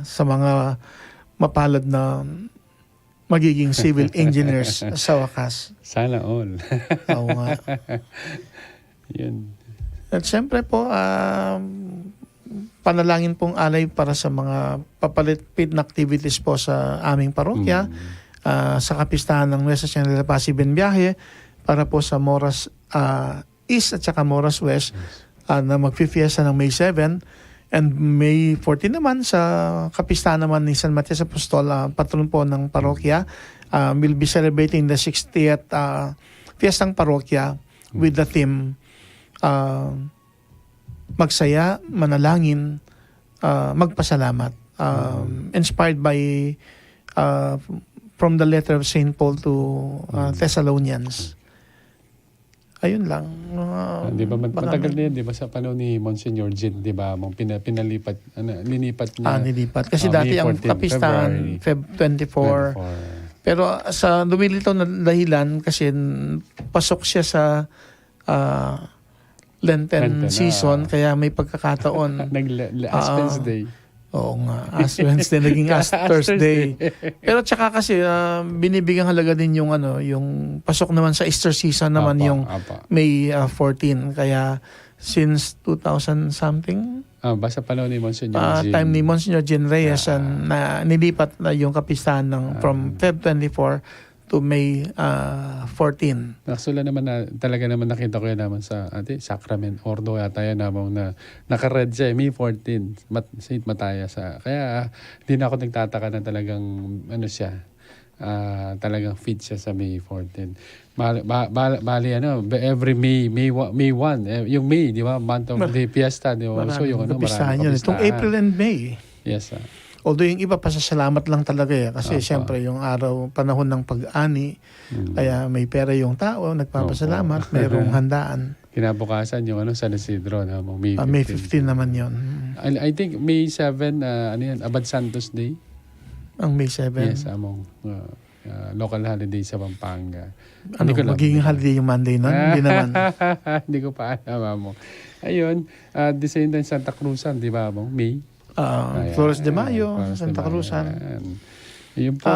sa mga mapalad na magiging civil engineers sa wakas. Sana all. Oo nga. Yun. At siyempre po, panalangin pong alay para sa mga papalitpit na activities po sa aming parokya, sa kapistahan ng Nuestra Señora de la Paz y Ben Viaje, para po sa Moras East at saka Moras West, na magpifiesta ng May 7, and May 14 naman sa kapistahan naman ni San Matias Apostol, patron po ng parokya. We'll be celebrating the 60th Fiestang Parokya with the theme Magsaya, Manalangin, Magpasalamat. Inspired by from the letter of St. Paul to Thessalonians. Ayun lang. Di ba matagal na yun, di ba sa panahon ni Monsignor Jin, di ba, pinalipat, linipat niya. Nilipat. Kasi dati May ang 14, kapistahan, Feb 24. Pero sa lumilitaw na dahilan, kasi pasok siya sa Lenten season, kaya may pagkakataon. Last Wednesday. Oo nga. As Wednesday, naging as Thursday. Pero tsaka kasi, binibigyan halaga din yung, yung pasok naman sa Easter season naman, yung May 14. Kaya, since 2000 something, basta panahon ni Monsignor Jin. time ni Monsignor Jin Reyes, na nilipat na yung kapistahan ng from Feb 24 to May 14. Actually naman na talaga naman nakita ko yan naman sa Sacrament Ordo yata yan naman na naka-red siya May 14 St. Matthias. Kaya di na ako nagtataka na talagang ano siya talagang fit siya sa May 14. Bali every May 1 yung May di ba month of the fiesta di ba? So yung Kapistahan yun. Itong April and May. Yes. Although yung iba pasasalamat lang talaga kasi siyempre yung araw, panahon ng pag-ani, kaya may pera yung tao, nagpapasalamat, mayroong handaan. Kinabukasan yung San Isidro na May 15. May 15 naman yon. I think May 7 Abad Santos Day. Ang May 7. Yes, among local holiday sa Pampanga. Magiging holiday yung Monday nun? Hindi naman. Hindi ko pa alam mo. Ayun, the same time Santa Cruzan, di ba mo? May? Flores de Mayo, Santa Cruzan. Yun po.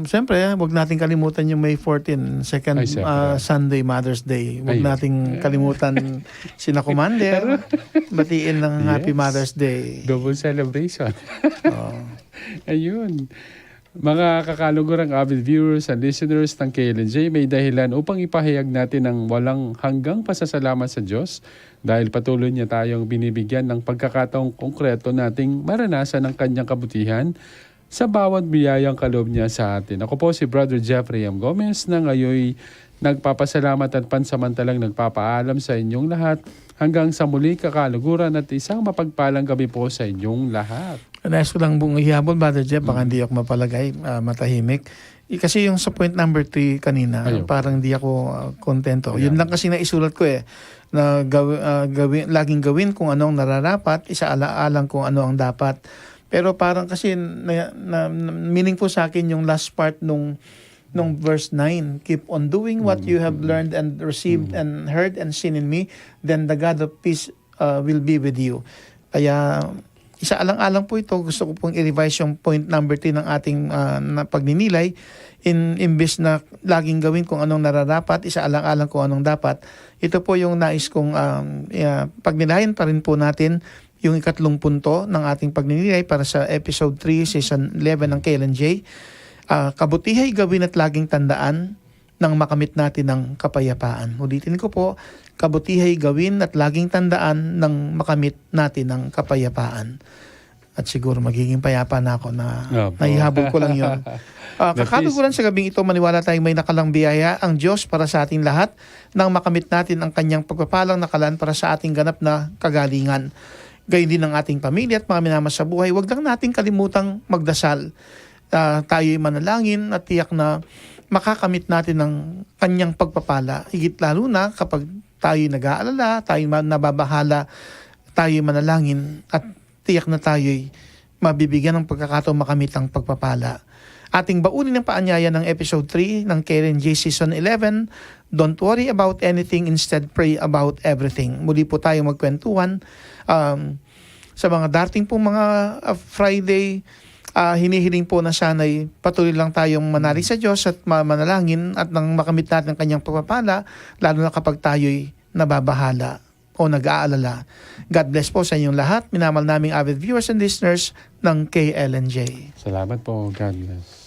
Siyempre, wag natin kalimutan yung May 14, second Sunday, Mother's Day. Wag nating kalimutan sina Commander. Batiin ng Happy Mother's Day. Double celebration. Ayun. Mga kakalugurang avid viewers and listeners ng KLNJ, may dahilan upang ipahayag natin ang walang hanggang pasasalamat sa Diyos dahil patuloy niya tayong binibigyan ng pagkakataong konkreto nating maranasan ang kanyang kabutihan sa bawat biyayang kaloob niya sa atin. Ako po si Brother Jeffrey M. Gomez na ngayon nagpapasalamat at pansamantalang nagpapaalam sa inyong lahat hanggang sa muli kakaluguran at isang mapagpalang gabi po sa inyong lahat. Nais ko lang buong ihapon, Brother Jeff, baka hindi ako mapalagay, matahimik. Kasi yung sa point number 3 kanina, parang hindi ako kontento. Yun lang kasi naisulat ko na laging gawin kung anong nararapat, isaalang kung ano ang dapat. Pero parang kasi meaning po sa akin yung last part nung verse 9, keep on doing what you have learned and received and heard and seen in me, then the God of peace will be with you. Kaya isaalang-alang po ito. Gusto ko pong i-revise yung point number 10 ng ating pagninilay. Imbes na laging gawin kung anong nararapat, isaalang-alang kung anong dapat. Ito po yung nais kong pagnilayan pa rin po natin yung ikatlong punto ng ating pagninilay para sa episode 3, season 11 ng KLNJ. Kabutihay gawin at laging tandaan nang makamit natin ng kapayapaan. Ulitin ko po, kabutihay gawin at laging tandaan nang makamit natin ng kapayapaan. At siguro magiging payapa na ako na naihabol ko lang yun. Kakaluguran sa gabing ito, maniwala tayong may nakalang biyaya ang Diyos para sa ating lahat nang makamit natin ang kanyang pagpapalang nakalaan para sa ating ganap na kagalingan. Gayon din ang ating pamilya at mga minamas sa buhay. Huwag lang nating kalimutang magdasal. Tayo'y manalangin at tiyak na makakamit natin ng kanyang pagpapala. Higit lalo na kapag tayo'y nag-aalala, tayo'y nababahala, tayo'y manalangin at tiyak na tayo'y mabibigyan ng pagkakataong makamit ang pagpapala. Ating baunin ng paanyaya ng episode 3 ng KLNJ Season 11, Don't worry about anything, instead pray about everything. Muli po tayo magkwentuhan. Sa mga dating pong mga Friday, hinihiling po na sana'y patuloy lang tayong manalig sa Diyos at manalangin at nang makamit natin ang kanyang pagpapala, lalo na kapag tayo'y nababahala o nag-aalala. God bless po sa inyong lahat. Minamal naming avid viewers and listeners ng KLNJ. Salamat po. God bless.